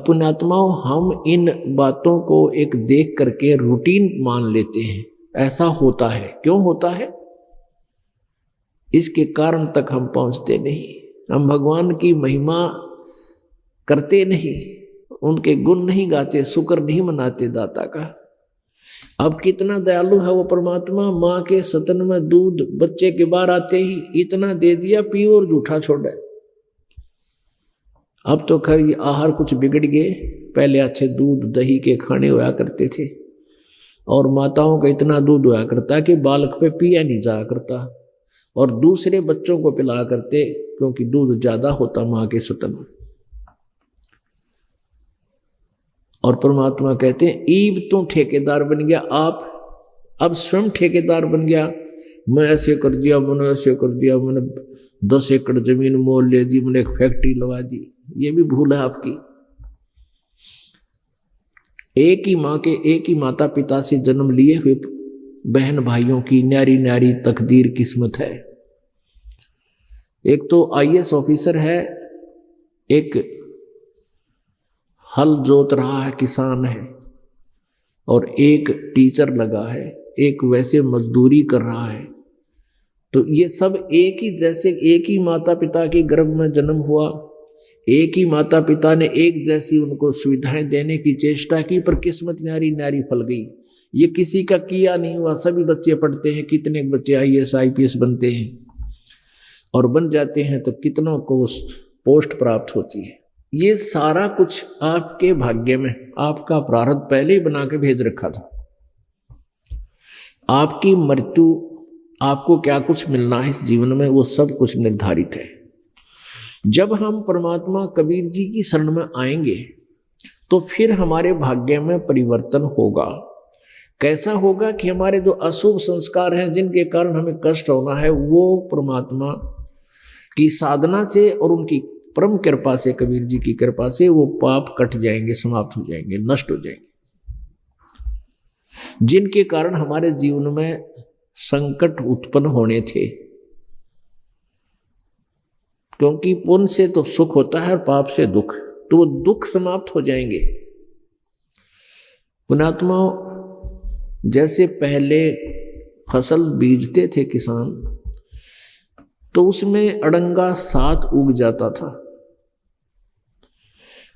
पुण्यात्माओं, हम इन बातों को एक देख करके रूटीन मान लेते हैं। ऐसा होता है, क्यों होता है? इसके कारण तक हम पहुंचते नहीं। हम भगवान की महिमा करते नहीं, उनके गुण नहीं गाते, शुक्र नहीं मनाते दाता का। अब कितना दयालु है वो परमात्मा। माँ के स्तन में दूध बच्चे के बाहर आते ही इतना दे दिया, पियो और जूठा छोड़ा। अब तो खैर ये आहार कुछ बिगड़ गए, पहले अच्छे दूध दही के खाने हुआ करते थे, और माताओं का इतना दूध हुआ करता कि बालक पे पिया नहीं जाया करता, और दूसरे बच्चों को पिलाया करते क्योंकि दूध ज्यादा होता माँ के स्तन में। और परमात्मा कहते हैं ईब तू ठेकेदार बन गया, आप अब स्वयं ठेकेदार बन गया। मैं ऐसे कर दिया, मैंने ऐसे कर दिया, मैंने 10 एकड़ जमीन मोल ले दी, मैंने एक फैक्ट्री लगा दी। ये भी भूल है आपकी। एक ही माँ के, एक ही माता पिता से जन्म लिए हुए बहन भाइयों की न्यारी न्यारी तकदीर किस्मत है। एक तो IAS ऑफिसर है, एक हल जोत रहा है किसान है, और एक टीचर लगा है, एक वैसे मजदूरी कर रहा है। तो ये सब एक ही, जैसे एक ही माता पिता के गर्भ में जन्म हुआ, एक ही माता पिता ने एक जैसी उनको सुविधाएं देने की चेष्टा की, पर किस्मत न्यारी न्यारी फल गई। ये किसी का किया नहीं हुआ, सभी बच्चे पढ़ते हैं, कितने बच्चे IAS IPS बनते हैं, और बन जाते हैं तो कितनों को पोस्ट प्राप्त होती है। ये सारा कुछ आपके भाग्य में, आपका प्रारब्ध पहले ही बना के भेज रखा था। आपकी मृत्यु, आपको क्या कुछ मिलना है इस जीवन में, वो सब कुछ निर्धारित है। जब हम परमात्मा कबीर जी की शरण में आएंगे तो फिर हमारे भाग्य में परिवर्तन होगा। कैसा होगा कि हमारे जो अशुभ संस्कार हैं, जिनके कारण हमें कष्ट होना है, वो परमात्मा की साधना से और उनकी परम कृपा से, कबीर जी की कृपा से, वो पाप कट जाएंगे, समाप्त हो जाएंगे, नष्ट हो जाएंगे। जिनके कारण हमारे जीवन में संकट उत्पन्न होने थे, क्योंकि पुण्य से तो सुख होता है और पाप से दुख, तो वो दुख समाप्त हो जाएंगे। पुण्यात्माओं, जैसे पहले फसल बीजते थे किसान, तो उसमें अड़ंगा साथ उग जाता था,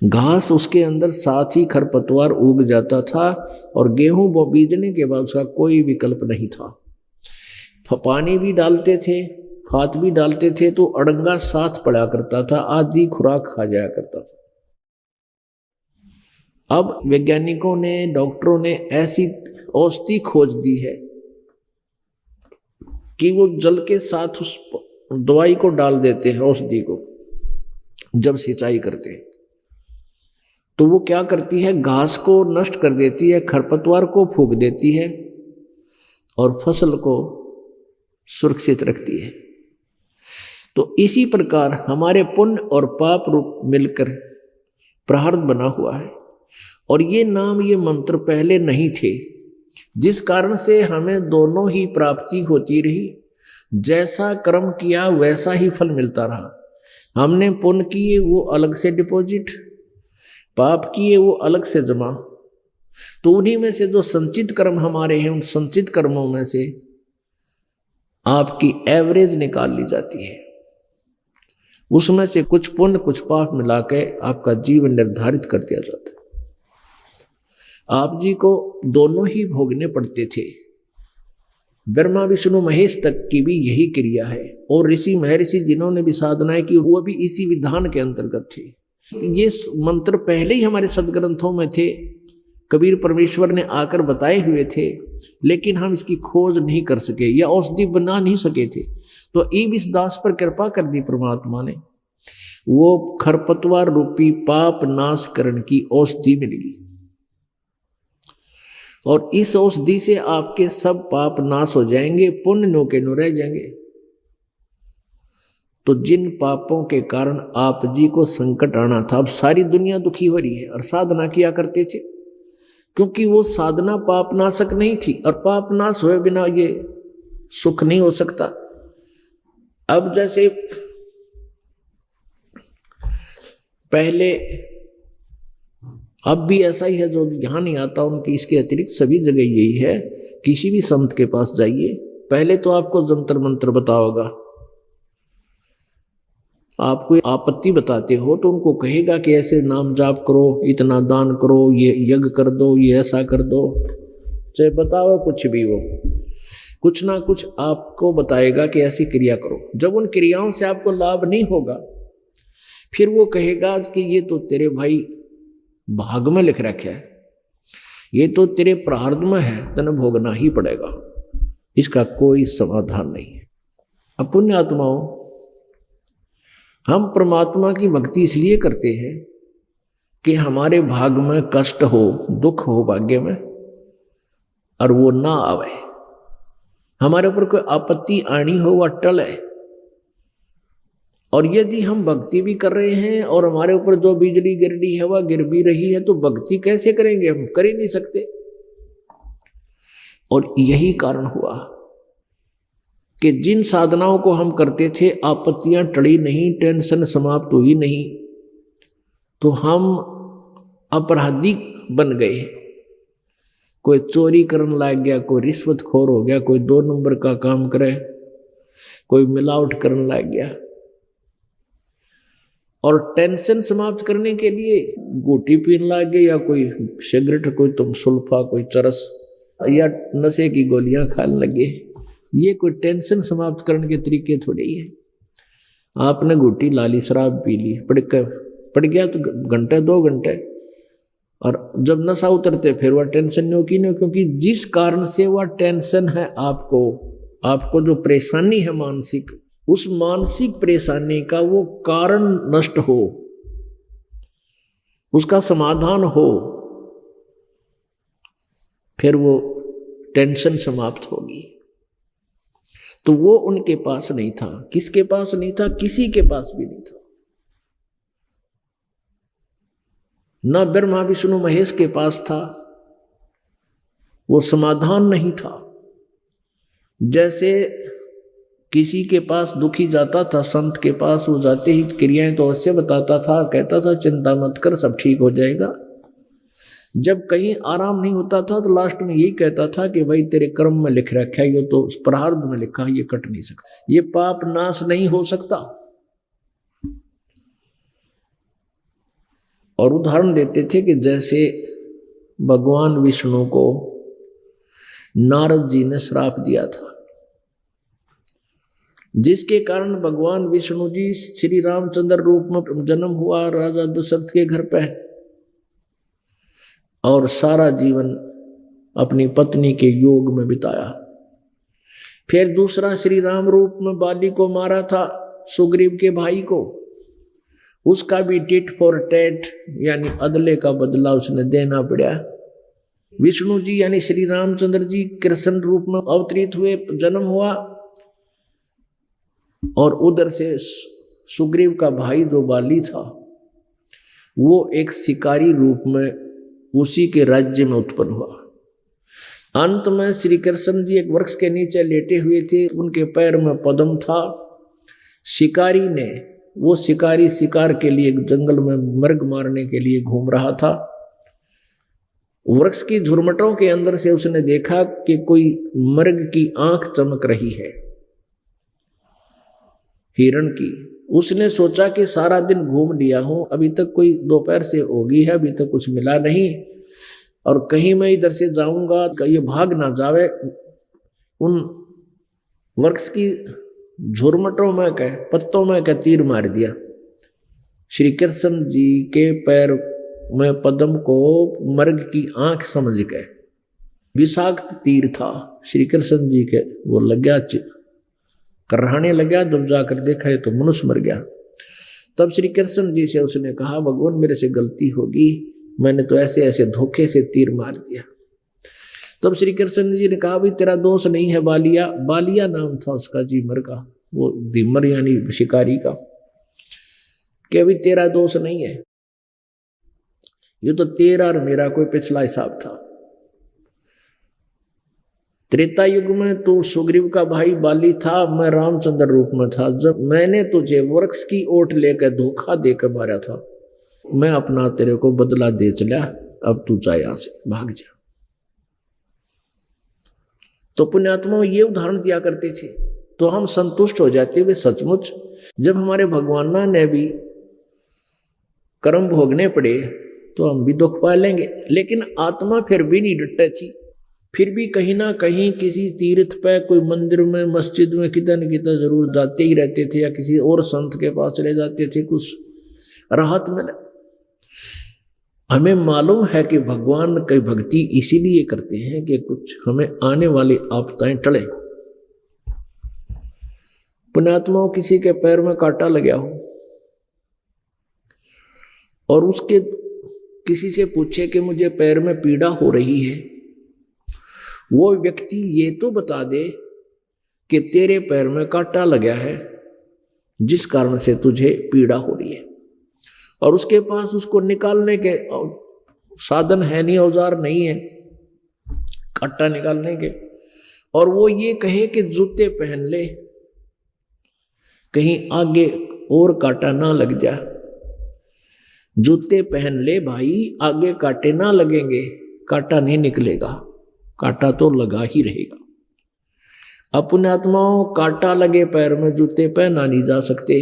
घास उसके अंदर साथ ही खरपतवार उग जाता था, और गेहूं वो बीजने के बाद उसका कोई विकल्प नहीं था। पानी भी डालते थे, खाद भी डालते थे, तो अड़ंगा साथ पड़ा करता था, आधी खुराक खा जाया करता था। अब वैज्ञानिकों ने, डॉक्टरों ने ऐसी औषधि खोज दी है कि वो जल के साथ उस दवाई को डाल देते हैं, औषधि को, जब सिंचाई करते हैं। तो वो क्या करती है, घास को नष्ट कर देती है, खरपतवार को फूंक देती है, और फसल को सुरक्षित रखती है। तो इसी प्रकार हमारे पुण्य और पाप रूप मिलकर प्रारब्ध बना हुआ है, और ये नाम, ये मंत्र पहले नहीं थे, जिस कारण से हमें दोनों ही प्राप्ति होती रही। जैसा कर्म किया वैसा ही फल मिलता रहा। हमने पुण्य किए वो अलग से डिपॉजिट, पाप किए वो अलग से जमा। तो उन्हीं में से जो संचित कर्म हमारे हैं, उन संचित कर्मों में से आपकी एवरेज निकाल ली जाती है। उसमें से कुछ पुण्य कुछ पाप मिला के आपका जीवन निर्धारित कर दिया जाता है। आप जी को दोनों ही भोगने पड़ते थे। ब्रह्मा विष्णु महेश तक की भी यही क्रिया है, और ऋषि महर्षि जिन्होंने भी साधनाएं की, वो भी इसी विधान के अंतर्गत थे। ये मंत्र पहले ही हमारे सदग्रंथों में थे, कबीर परमेश्वर ने आकर बताए हुए थे, लेकिन हम इसकी खोज नहीं कर सके या औषधि बना नहीं सके थे। तो ईब इस दास पर कृपा कर दी परमात्मा ने, वो खरपतवार रूपी पाप नाश करण की औषधि मिल गई, और इस औषधि से आपके सब पाप नाश हो जाएंगे, पुण्य नो के नो रह जाएंगे। तो जिन पापों के कारण आप जी को संकट आना था, अब सारी दुनिया दुखी हो रही है, और साधना किया करते थे, क्योंकि वो साधना पाप नाशक नहीं थी, और पाप नाश हुए बिना ये सुख नहीं हो सकता। अब जैसे पहले अब भी ऐसा ही है, जो यहाँ नहीं आता उनकी इसके अतिरिक्त सभी जगह यही है। किसी भी संत के पास जाइए, पहले तो आपको जंतर मंत्र बताओगा। आप कोई आपत्ति बताते हो तो उनको कहेगा कि ऐसे नाम जाप करो, इतना दान करो, ये यज्ञ कर दो, ये ऐसा कर दो, चाहे बताओ कुछ भी हो, कुछ ना कुछ आपको बताएगा कि ऐसी क्रिया करो। जब उन क्रियाओं से आपको लाभ नहीं होगा, फिर वो कहेगा कि ये तो तेरे भाई भाग में लिख रखा है, ये तो तेरे प्रारब्ध में है, तने भोगना ही पड़ेगा, इसका कोई समाधान नहीं है। अब पुण्य आत्माओं, हम परमात्मा की भक्ति इसलिए करते हैं कि हमारे भाग में कष्ट हो, दुख हो भाग्य में, और वो ना आवे, हमारे ऊपर कोई आपत्ति आनी हो वह टल है। और यदि हम भक्ति भी कर रहे हैं और हमारे ऊपर जो बिजली गिर रही है वह गिर भी रही है, तो भक्ति कैसे करेंगे? हम कर ही नहीं सकते। और यही कारण हुआ कि जिन साधनाओं को हम करते थे, आपत्तियां टली नहीं, टेंशन समाप्त हुई नहीं, तो हम अपराधी बन गए। कोई चोरी करने लग गया, कोई रिश्वतखोर हो गया, कोई 2 नंबर का काम करे, कोई मिलावट करने लग गया। और टेंशन समाप्त करने के लिए गोटी पीने लग गए, या कोई सिगरेट, कोई तुम सुल्फा, कोई चरस, या नशे की गोलियां खाने लगे। ये कोई टेंशन समाप्त करने के तरीके थोड़े ही है। आपने गोटी ला ली, शराब पी ली, पड़ गया तो घंटे 2 घंटे, और जब नशा उतरते फिर वह टेंशन नहीं होगी, नहीं, क्योंकि जिस कारण से वह टेंशन है, आपको जो परेशानी है मानसिक, उस मानसिक परेशानी का वो कारण नष्ट हो, उसका समाधान हो, फिर वो टेंशन समाप्त होगी। तो वो उनके पास नहीं था। किसके पास नहीं था? किसी के पास भी नहीं था। न ब्रह्मा विष्णु महेश के पास था, वो समाधान नहीं था। जैसे किसी के पास दुखी जाता था, संत के पास, वो जाते ही क्रियाएं तो अवश्य बताता था, कहता था चिंता मत कर, सब ठीक हो जाएगा। जब कहीं आराम नहीं होता था तो लास्ट में यही कहता था कि भाई तेरे कर्म में लिख रखा है, ये तो प्रारब्ध में लिखा है, ये कट नहीं सकता, ये पाप नाश नहीं हो सकता। और उदाहरण देते थे कि जैसे भगवान विष्णु को नारद जी ने श्राप दिया था, जिसके कारण भगवान विष्णु जी श्री रामचंद्र रूप में जन्म हुआ राजा दशरथ के घर पे, और सारा जीवन अपनी पत्नी के योग में बिताया। फिर दूसरा श्री राम रूप में बाली को मारा था, सुग्रीव के भाई को, उसका भी टिट फॉर टैट यानी अदले का बदला उसने देना पड़ा। विष्णु जी यानी श्री रामचंद्र जी कृष्ण रूप में अवतरित हुए, जन्म हुआ, और उधर से सुग्रीव का भाई जो बाली था, वो एक शिकारी रूप में उसी के राज्य में उत्पन्न हुआ। अंत में श्री कृष्ण जी एक वृक्ष के नीचे लेटे हुए थे, उनके पैर में पद्म था। शिकारी ने, वो शिकारी शिकार के लिए जंगल में मृग मारने के लिए घूम रहा था। वृक्ष की झुरमटों के अंदर से उसने देखा कि कोई मृग की आंख चमक रही है, हिरण की। उसने सोचा कि सारा दिन घूम लिया हूं, अभी तक कोई दोपहर से होगी है, अभी तक कुछ मिला नहीं, और कहीं मैं इधर से जाऊंगा ये भाग ना जावे। उन वृक्ष की झुरमटों में के पत्तों में के तीर मार दिया। श्री कृष्ण जी के पैर में पद्म को मृग की आंख समझ गए। विषाक्त तीर था श्री कृष्ण जी के, वो लग गया, कराने लगा। जब जाकर देखा है तो मनुष्य मर गया। तब श्री कृष्ण जी से उसने कहा, भगवान मेरे से गलती होगी, मैंने तो ऐसे ऐसे धोखे से तीर मार दिया। तब श्री कृष्ण जी ने कहा, भाई तेरा दोष नहीं है, बालिया, बालिया नाम था उसका, जीमर का, वो धीमर यानी शिकारी का, कि अभी तेरा दोष नहीं है, ये तो तेरा और मेरा कोई पिछला हिसाब था। त्रेता युग में तू सुग्रीव का भाई बाली था, मैं रामचंद्र रूप में था। जब मैंने तुझे वृक्ष की ओट लेकर धोखा देकर मारा था, मैं अपना तेरे को बदला दे चला, अब तू जा यहां से, भाग जा। तो पुण्यात्मा ये उदाहरण दिया करते थे, तो हम संतुष्ट हो जाते वे सचमुच। जब हमारे भगवाना ने भी कर्म भोगने पड़े तो हम भी दुख पा लेंगे, लेकिन आत्मा फिर भी नहीं डटे थी। फिर भी कहीं ना कहीं किसी तीर्थ पे, कोई मंदिर में, मस्जिद में कितना न कितना जरूर जाते ही रहते थे, या किसी और संत के पास चले जाते थे, कुछ राहत मिले। हमें मालूम है कि भगवान की भक्ति इसीलिए करते हैं कि कुछ हमें आने वाली आपदाएं टले। पुण्यात्माओं, किसी के पैर में कांटा लगा हो और उसके किसी से पूछे कि मुझे पैर में पीड़ा हो रही है, वो व्यक्ति ये तो बता दे कि तेरे पैर में कांटा लगा है जिस कारण से तुझे पीड़ा हो रही है, और उसके पास उसको निकालने के साधन है नहीं, औजार नहीं है कांटा निकालने के, और वो ये कहे कि जूते पहन ले कहीं आगे और कांटा ना लग जा। जूते पहन ले भाई, आगे कांटे ना लगेंगे, कांटा नहीं निकलेगा, कांटा तो लगा ही रहेगा। अपने आत्माओं, कांटा लगे पैर में जूते पहना नहीं जा सकते,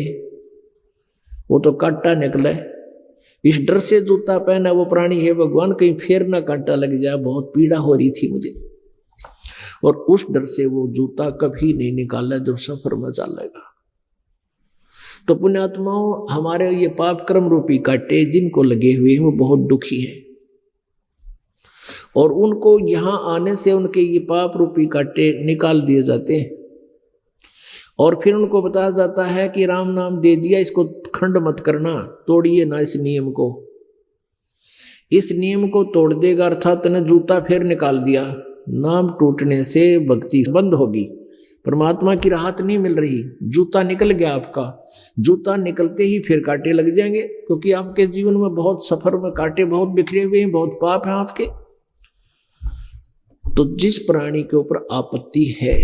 वो तो कांटा निकले। इस डर से जूता पहना वो प्राणी है भगवान, कहीं फिर ना कांटा लग जाए, बहुत पीड़ा हो रही थी मुझे, और उस डर से वो जूता कभी नहीं निकाला जब सफर में चलेगा। तो पुण्यात्माओं, हमारे ये पाप कर्म रूपी कांटे जिनको लगे हुए हैं वो बहुत दुखी हैं, और उनको यहां आने से उनके ये पाप रूपी कांटे निकाल दिए जाते हैं, और फिर उनको बताया जाता है कि राम नाम दे दिया, इसको खंड मत करना, तोड़िए ना इस नियम को। इस नियम को तोड़ देगा अर्थात ने जूता फिर निकाल दिया, नाम टूटने से भक्ति बंद होगी, परमात्मा की राहत नहीं मिल रही। जूता निकल गया आपका, जूता निकलते ही फिर कांटे लग जाएंगे, क्योंकि आपके जीवन में बहुत सफर में कांटे बहुत बिखरे हुए हैं, बहुत पाप हैं आपके। तो जिस प्राणी के ऊपर आपत्ति है,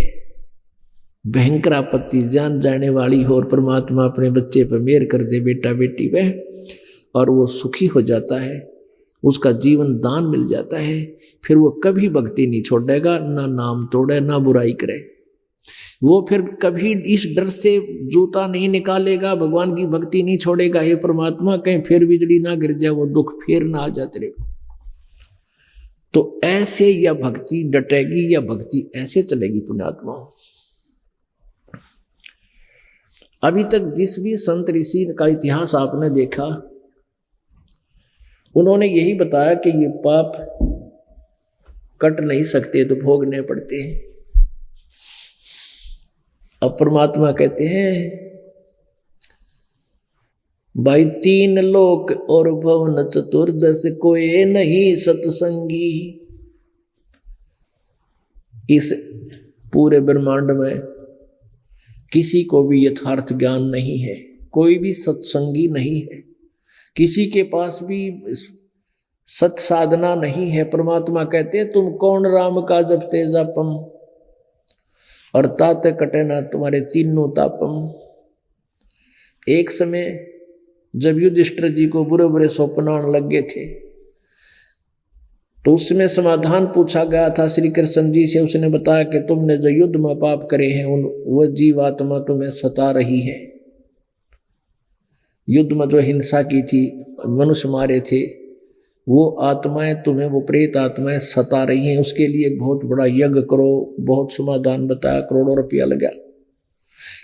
भयंकर आपत्ति, जान जाने वाली हो, और परमात्मा अपने बच्चे पर मेहर कर दे, बेटा बेटी पे, और वो सुखी हो जाता है, उसका जीवन दान मिल जाता है, फिर वो कभी भक्ति नहीं छोड़ेगा, ना नाम तोड़े ना बुराई करे। वो फिर कभी इस डर से जूता नहीं निकालेगा, भगवान की भक्ति नहीं छोड़ेगा, हे परमात्मा कहीं फिर बिजली ना गिर जाए, वो दुख फिर ना आ जाते रहे। तो ऐसे या भक्ति डटेगी या भक्ति ऐसे चलेगी पुण्यात्मा। अभी तक जिस भी संत ऋषि का इतिहास आपने देखा, उन्होंने यही बताया कि ये पाप कट नहीं सकते तो भोगने पड़ते हैं। अब परमात्मा कहते हैं भाई, तीन लोक और भवन चतुर्दश कोई नहीं सत्संगी। इस पूरे ब्रह्मांड में किसी को भी यथार्थ ज्ञान नहीं है, कोई भी सत्संगी नहीं है, किसी के पास भी सत साधना नहीं है। परमात्मा कहते हैं तुम कौन राम का जपते जापम, और तात कटे ना तुम्हारे तीनों तापम। एक समय जब युधिष्ठिर जी को बुरे बुरे स्वप्न आने लग गए थे, तो उसमें समाधान पूछा गया था श्री कृष्ण जी से। उसने बताया कि तुमने जो युद्ध में पाप करे हैं वह जीवात्मा तुम्हें सता रही है। युद्ध में जो हिंसा की थी, मनुष्य मारे थे, वो आत्माएं तुम्हें, वो प्रेत आत्माएं सता रही हैं। उसके लिए एक बहुत बड़ा यज्ञ करो, बहुत समाधान बताया, करोड़ों रुपया लगा।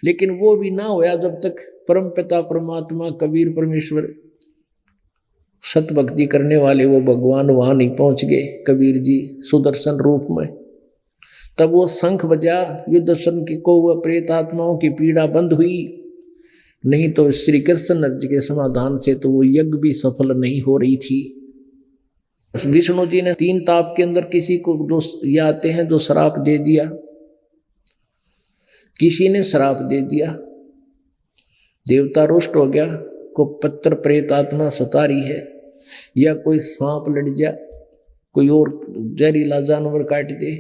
लेकिन वो भी ना होया जब तक परम पिता परमात्मा कबीर परमेश्वर सत भक्ति करने वाले वो भगवान वहां नहीं पहुंच गए, कबीर जी सुदर्शन रूप में। तब वो शंख बजा, युद्धर्शन को वह प्रेत आत्माओं की पीड़ा बंद हुई। नहीं तो श्री कृष्ण जी के समाधान से तो वो यज्ञ भी सफल नहीं हो रही थी। विष्णु जी ने 3 ताप के अंदर किसी को ये आते हैं जो श्राप दे दिया, किसी ने श्राप दे दिया, देवता रुष्ट हो गया, को पत्थर प्रेत आत्मा सता रही है, या कोई सांप लड़ जा, कोई और जहरीला जानवर काट दे,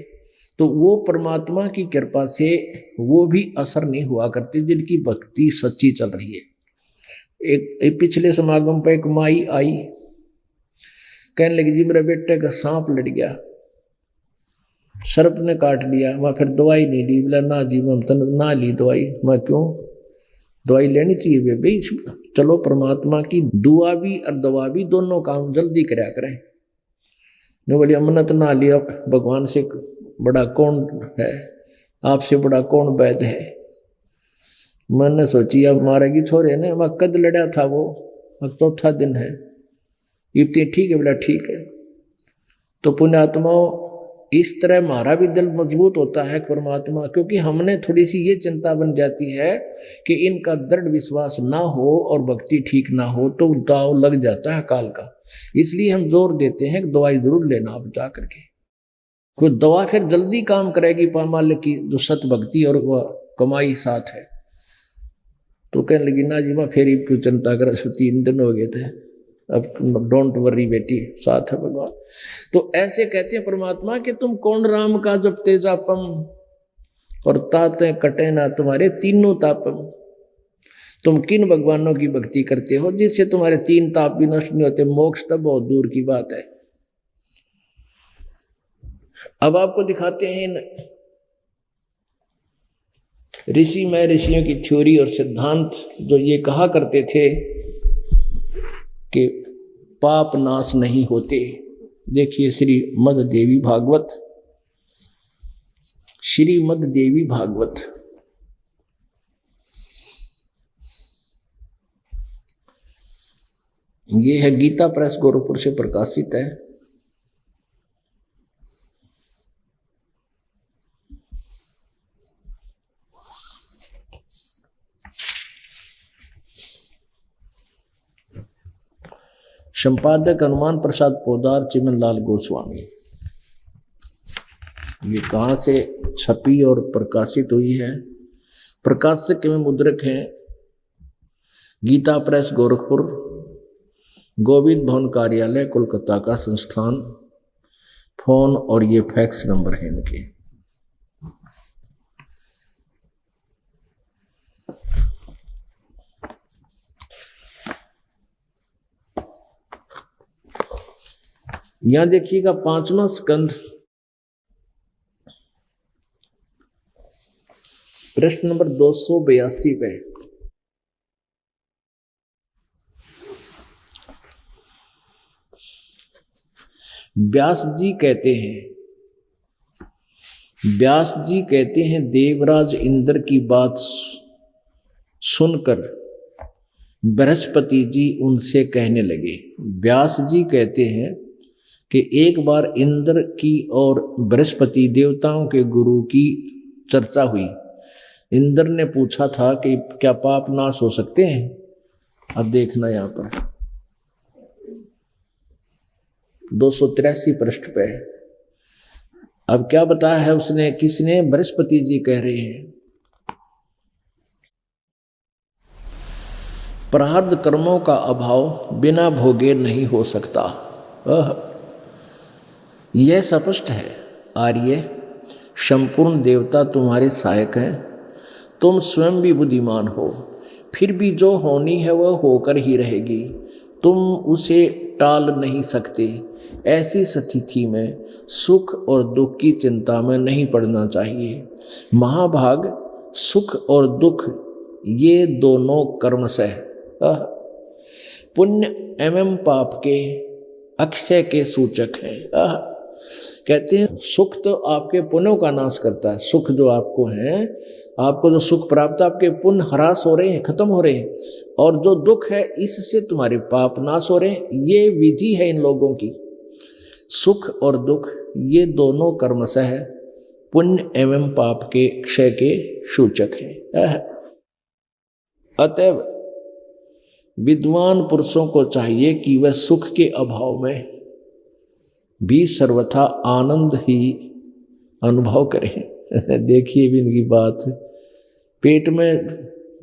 तो वो परमात्मा की कृपा से वो भी असर नहीं हुआ करते जिनकी भक्ति सच्ची चल रही है। एक पिछले समागम पे एक माई आई, कहने लगी जी मेरे बेटे का सांप लड़ गया, सर्प ने काट लिया। मैं फिर दवाई नहीं ली। बोला ना जी ममता ना ली दवाई। मैं क्यों, दवाई लेनी चाहिए बेबी, चलो परमात्मा की दुआ भी और दवा भी दोनों काम जल्दी कराया करें। ने बोली अमनत ना लिया, भगवान से बड़ा कौन है, आपसे बड़ा कौन वैद्य है। मैंने सोची अब मारेगी छोरे ने, मैं कद लड़ा था वो, अब चौथा दिन है, इतनी ठीक है। बोला ठीक है। तो पुण्यात्माओं इस तरह हमारा भी दिल मजबूत होता है परमात्मा, क्योंकि हमने थोड़ी सी ये चिंता बन जाती है कि इनका दृढ़ विश्वास ना हो और भक्ति ठीक ना हो तो दाव लग जाता है काल का। इसलिए हम जोर देते हैं कि दवाई जरूर लेना आप जा करके, कोई दवा फिर जल्दी काम करेगी पामाल की जो सत भक्ति और वह कमाई साथ है। तो कहने लगी ना जी मैं फिर क्यों चिंता कर, 3 दिन हो गए थे, अब डोंट वरी बेटी, साथ है भगवान। तो ऐसे कहते हैं परमात्मा कि तुम कौन राम का जपते जापम और ताते कटे ना तुम्हारे तीनों तापम। तुम किन भगवानों की भक्ति करते हो जिससे तुम्हारे 3 ताप भी नष्ट नहीं होते, मोक्ष तो बहुत दूर की बात है। अब आपको दिखाते हैं इन ऋषि में ऋषियों की थ्योरी और सिद्धांत जो ये कहा करते थे कि पाप नाश नहीं होते। देखिए श्रीमद् देवी भागवत, श्रीमद् देवी भागवत ये है गीता प्रेस गोरखपुर से प्रकाशित है। संपादक हनुमान प्रसाद पोदार, चिमन लाल गोस्वामी। ये कहाँ से छपी और प्रकाशित हुई है? प्रकाशक में मुद्रक हैं गीता प्रेस गोरखपुर, गोविंद भवन कार्यालय कोलकाता का संस्थान। फोन और ये फैक्स नंबर है इनके। यहां देखिएगा 5वां स्कंध प्रश्न नंबर 282 पे। व्यास जी कहते हैं देवराज इंद्र की बात सुनकर बृहस्पति जी उनसे कहने लगे। व्यास जी कहते हैं कि एक बार इंद्र की और बृहस्पति देवताओं के गुरु की चर्चा हुई। इंद्र ने पूछा था कि क्या पाप नाश हो सकते हैं? अब देखना यहां पर 283 पृष्ठ पे। अब क्या बताया है उसने, किसने? बृहस्पति जी कह रहे हैं प्रारब्ध कर्मों का अभाव बिना भोगे नहीं हो सकता। यह स्पष्ट है आर्य, संपूर्ण देवता तुम्हारे सहायक हैं। तुम स्वयं भी बुद्धिमान हो, फिर भी जो होनी है वह होकर ही रहेगी, तुम उसे टाल नहीं सकते। ऐसी स्थिति में सुख और दुख की चिंता में नहीं पड़ना चाहिए। महाभाग सुख और दुख ये दोनों कर्मशः पुण्य एवं पाप के अक्षय के सूचक हैं। कहते हैं सुख तो आपके पुण्यों का नाश करता है। सुख जो आपको है, आपको जो सुख प्राप्त, आपके पुण्य ह्रास हो रहे हैं, खत्म हो रहे हैं, और जो दुख है इससे तुम्हारे पाप नाश हो रहे हैं। ये विधि है इन लोगों की। सुख और दुख ये दोनों कर्मशः पुण्य एवं पाप के क्षय के सूचक हैं। अतएव विद्वान पुरुषों को चाहिए कि वह सुख के अभाव में भी सर्वथा आनंद ही अनुभव करें। देखिए भी इनकी बात, पेट में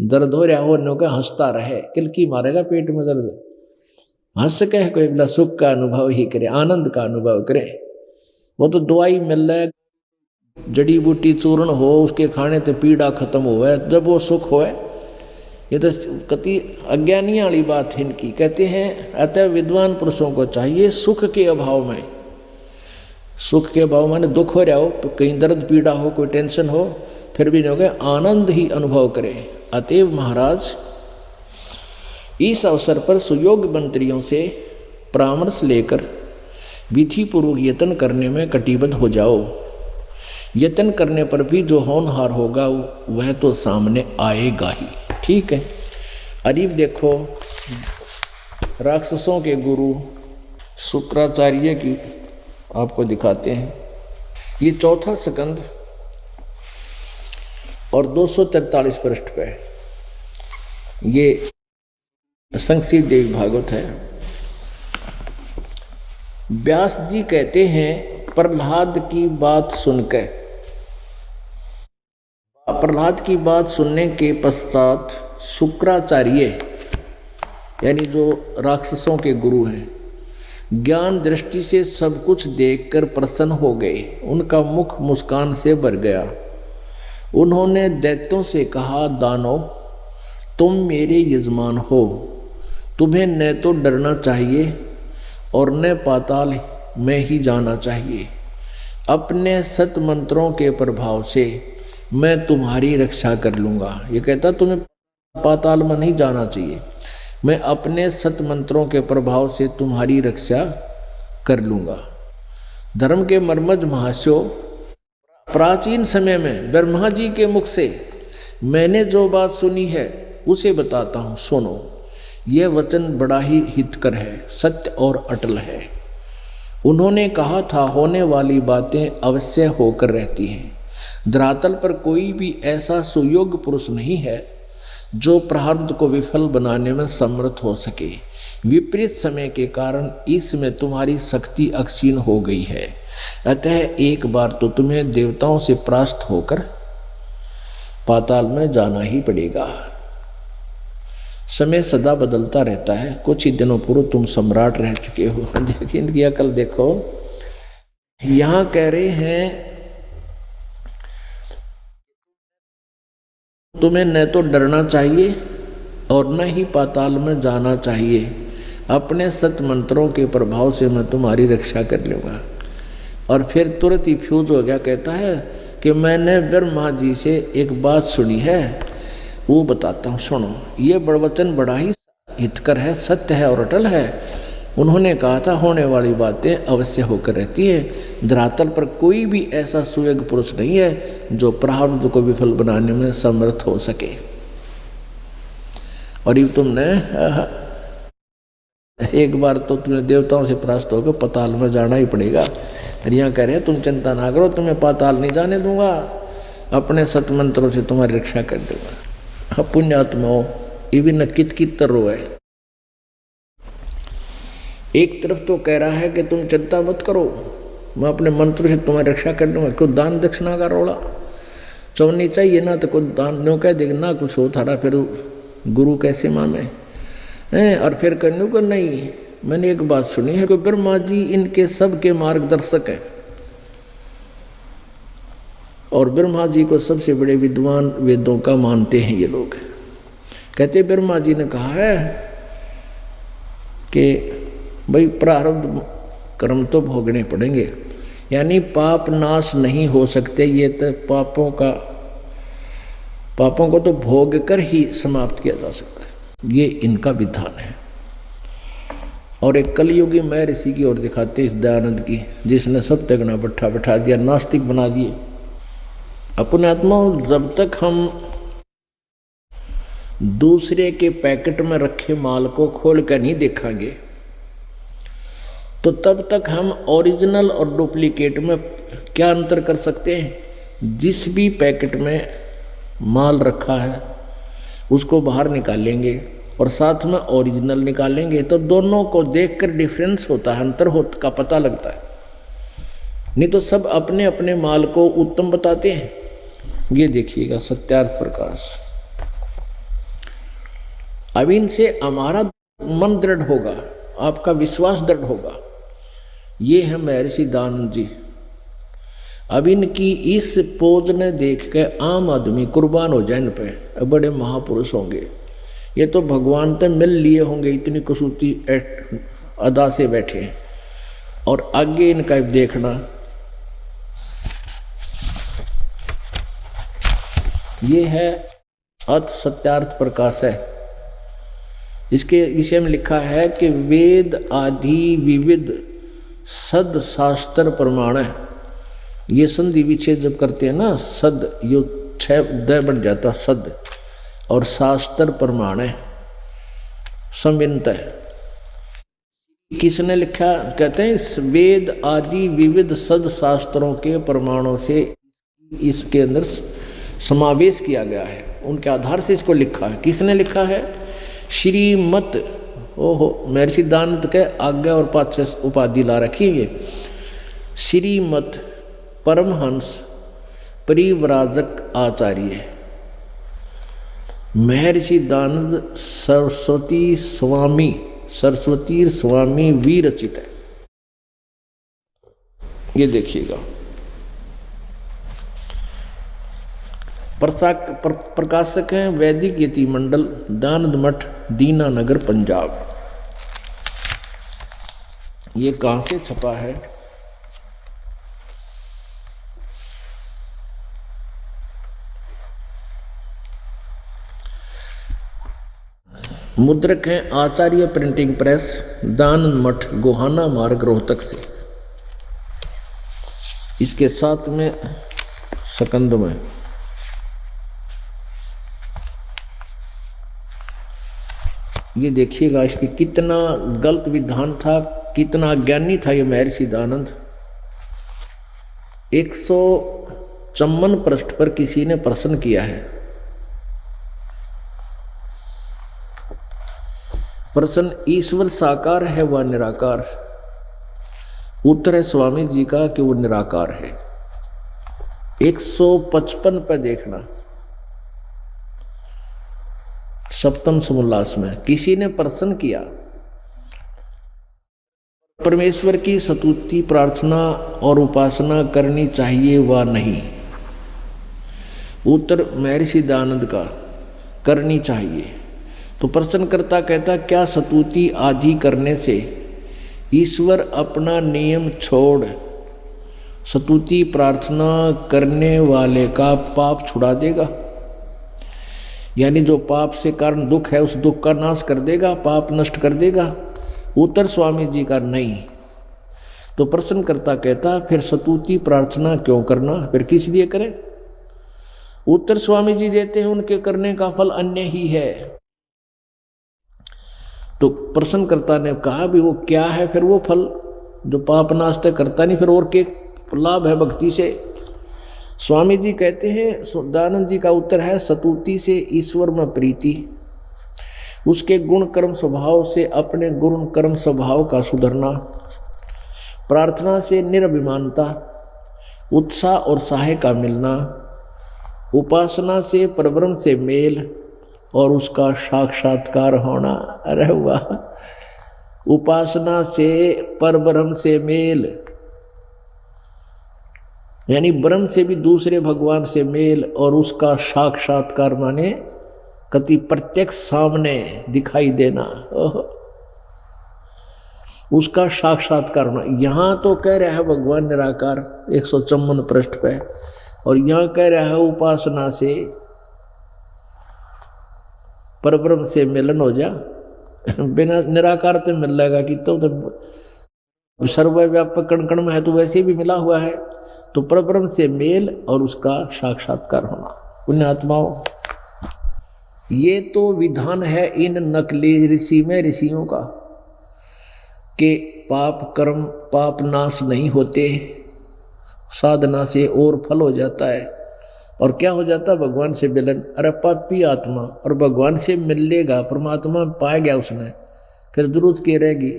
दर्द हो रहा हो का हंसता रहे, किलकी मारेगा पेट में दर्द, हंस कहे कोई बोला सुख का अनुभव ही करे, आनंद का अनुभव करे। वो तो दवाई मिल रहा है, जड़ी बूटी चूर्ण हो उसके खाने से पीड़ा खत्म हो, जब वो सुख होए ये तो कति अज्ञानी वाली बात है इनकी। कहते हैं अतः विद्वान पुरुषों को चाहिए सुख के अभाव में, सुख के अभाव माने दुख हो रहा हो, कहीं दर्द पीड़ा हो, कोई टेंशन हो, फिर भी नहीं होगा, आनंद ही अनुभव करें। अतएव महाराज इस अवसर पर सुयोग मंत्रियों से परामर्श लेकर विधि पूर्वक यत्न करने में कटिबद्ध हो जाओ। यत्न करने पर भी जो होनहार होगा वह तो सामने आएगा ही। ठीक है। अरीब देखो, राक्षसों के गुरु शुक्राचार्य की आपको दिखाते हैं। ये चौथा स्कंद और 243 पृष्ठ पे ये संक्षिप्त देवी भागवत है। व्यास जी कहते हैं प्रहलाद की बात सुनकर, प्रहलाद की बात सुनने के पश्चात शुक्राचार्य यानी जो राक्षसों के गुरु हैं, ज्ञान दृष्टि से सब कुछ देखकर प्रसन्न हो गए। उनका मुख मुस्कान से भर गया। उन्होंने दैत्यों से कहा, दानव तुम मेरे यजमान हो, तुम्हें न तो डरना चाहिए और न पाताल में ही जाना चाहिए। अपने सत मंत्रों के प्रभाव से मैं तुम्हारी रक्षा कर लूँगा। ये कहता तुम्हें पाताल में नहीं जाना चाहिए, मैं अपने सत मंत्रों के प्रभाव से तुम्हारी रक्षा कर लूँगा। धर्म के मर्मज महाशयो, प्राचीन समय में ब्रह्मा जी के मुख से मैंने जो बात सुनी है उसे बताता हूँ, सुनो। यह वचन बड़ा ही हितकर है, सत्य और अटल है। उन्होंने कहा था, होने वाली बातें अवश्य होकर रहती हैं। धरातल पर कोई भी ऐसा सुयोग्य पुरुष नहीं है जो प्रारब्ध को विफल बनाने में समर्थ हो सके। विपरीत समय के कारण इसमें तुम्हारी शक्ति अक्षीण हो गई है। अतः एक बार तो तुम्हें देवताओं से परास्त होकर पाताल में जाना ही पड़ेगा। समय सदा बदलता रहता है। कुछ ही दिनों पूर्व तुम सम्राट रह चुके हो। देखिए इनकी अकल देखो। यहाँ कह रहे हैं तुम्हें न तो डरना चाहिए और न ही पाताल में जाना चाहिए। अपने सत मंत्रों के प्रभाव से मैं तुम्हारी रक्षा कर लूँगा। और फिर तुरंत ही फ्यूज हो गया। कहता है कि मैंने ब्रह्मा जी से एक बात सुनी है, वो बताता हूँ, सुनो। ये वचन बड़ा ही हितकर है, सत्य है और अटल है। उन्होंने कहा था, होने वाली बातें अवश्य होकर रहती है। धरातल पर कोई भी ऐसा सुयोग्य पुरुष नहीं है जो प्रारब्ध को विफल बनाने में समर्थ हो सके। और ये तुमने एक बार तो तुम्हें देवताओं से परास्त होकर पाताल में जाना ही पड़ेगा। और यहाँ कह रहे हैं तुम चिंता ना करो, तुम्हें पाताल नहीं जाने दूंगा, अपने सतमंत्रों से तुम्हारी रक्षा कर दूंगा। पुण्यात्माओं, ये भी न कित रो है। एक तरफ तो कह रहा है कि तुम चिंता मत करो, मैं अपने मंत्र से तुम्हारी रक्षा कर दूंगा। कुछ दान दक्षिणा का रोड़ा चौनी चाहिए ना, तो कुछ दान नो कह देगा ना, कुछ हो थारा फिर गुरु कैसे माने हैं। और फिर कहने को नहीं, मैंने एक बात सुनी है कि ब्रह्मा जी इनके सबके मार्गदर्शक है और ब्रह्मा जी को सबसे बड़े विद्वान वेदों का मानते हैं ये लोग। कहते ब्रह्मा जी ने कहा है कि भाई प्रारब्ध कर्म तो भोगने पड़ेंगे, यानी पाप नाश नहीं हो सकते। ये तो पापों को तो भोग कर ही समाप्त किया जा सकता है, ये इनका विधान है। और एक कलयुगी मैं ऋषि की ओर दिखाते इस दयानंद की, जिसने सब तगना बैठा दिया, नास्तिक बना दिए। अपने आत्मा, जब तक हम दूसरे के पैकेट में रखे माल को खोल कर नहीं देखेंगे तो तब तक हम ओरिजिनल और डुप्लीकेट में क्या अंतर कर सकते हैं। जिस भी पैकेट में माल रखा है उसको बाहर निकालेंगे और साथ में ओरिजिनल निकालेंगे तो दोनों को देखकर डिफरेंस होता है, अंतर का पता लगता है। नहीं तो सब अपने अपने माल को उत्तम बताते हैं। ये देखिएगा सत्यार्थ प्रकाश। अब इनसे हमारा मन दृढ़ होगा, आपका विश्वास दृढ़ होगा। ये है महर्षि दयानंद जी। अब इनकी इस पोज ने देख के आम आदमी कुर्बान हो जाए इन पे, बड़े महापुरुष होंगे। ये तो भगवान तो मिल लिए होंगे, इतनी कसूती अदा से बैठे हैं। और आगे इनका देखना, ये है अथ सत्यार्थ प्रकाश है। इसके विषय में लिखा है कि वेद आदि विविध सद शास्त्र प्रमाण है। ये संधि विच्छेद जब करते हैं ना, सद यो 6 द बन जाता सद, और शास्त्र प्रमाण है, संबित है। किसने लिखा? कहते हैं वेद आदि विविध सद शास्त्रों के प्रमाणों से इसके अंदर समावेश किया गया है, उनके आधार से इसको लिखा है। किसने लिखा है? श्रीमत, ओहो, महर्षि दानंद के आज्ञा और पाछे उपाधि ला रखी है। श्रीमत परमहंस परिव्राजक आचार्य महर्षि दानंद सरस्वती स्वामी विरचित है। ये देखिएगा, प्रकाशक हैं वैदिक यति मंडल, दानंद मठ, दीनानगर, पंजाब। ये कहाँ से छपा है? मुद्रक हैं आचार्य प्रिंटिंग प्रेस, दानंद मठ, गोहाना मार्ग, रोहतक से। इसके साथ में सकंद में ये देखिएगा, इसकी कितना गलत विधान था, कितना अज्ञानी था ये महर्षि दानंद। 154 पृष्ठ पर किसी ने प्रश्न किया है। प्रश्न, ईश्वर साकार है व निराकार? उत्तर है स्वामी जी का कि वो निराकार है। 155 पे देखना, सप्तम समोल्लास में किसी ने प्रश्न किया, परमेश्वर की स्तुति प्रार्थना और उपासना करनी चाहिए व नहीं? उत्तर महर्षि दानंद का, करनी चाहिए। तो प्रश्नकर्ता कहता, क्या स्तुति आदि करने से ईश्वर अपना नियम छोड़ स्तुति प्रार्थना करने वाले का पाप छुड़ा देगा? यानी जो पाप से कारण दुख है उस दुख का नाश कर देगा, पाप नष्ट कर देगा? उत्तर स्वामी जी का नहीं। तो प्रश्नकर्ता कहता, फिर स्तुति प्रार्थना क्यों करना, फिर किस लिए करें? उत्तर स्वामी जी देते हैं, उनके करने का फल अन्य ही है। तो प्रश्नकर्ता ने कहा भी वो क्या है फिर वो फल जो पाप नाश तो करता नहीं, फिर और के लाभ है भक्ति से? स्वामी जी कहते हैं, दानंद जी का उत्तर है, स्तुति से ईश्वर में प्रीति, उसके गुण कर्म स्वभाव से अपने गुण कर्म स्वभाव का सुधरना, प्रार्थना से निरभिमानता, उत्साह और सहाय का मिलना, उपासना से परब्रह्म से मेल और उसका साक्षात्कार होना। अरे वाह, उपासना से परब्रह्म से मेल, यानी ब्रह्म से भी दूसरे भगवान से मेल, और उसका साक्षात्कार माने कति प्रत्यक्ष सामने दिखाई देना, उसका साक्षात्कार होना। यहाँ तो कह रहा है भगवान निराकार 154 पृष्ठ पे, और यहाँ कह रहा है उपासना से परब्रह्म से मिलन हो जा। बिना निराकार तो मिल जाएगा कि तो सर्वव्यापक कण कण में है, तो वैसे भी मिला हुआ है। तो परब्रह्म से मेल और उसका साक्षात्कार होना। पुण्यात्माओं, ये तो विधान है इन नकली ऋषि में ऋषियों का कि पाप कर्म पाप नाश नहीं होते, साधना से और फल हो जाता है। और क्या हो जाता है? भगवान से मिलन। अरे पापी आत्मा और भगवान से मिल लेगा, परमात्मा पाया गया उसने, फिर जरूरत की रहेगी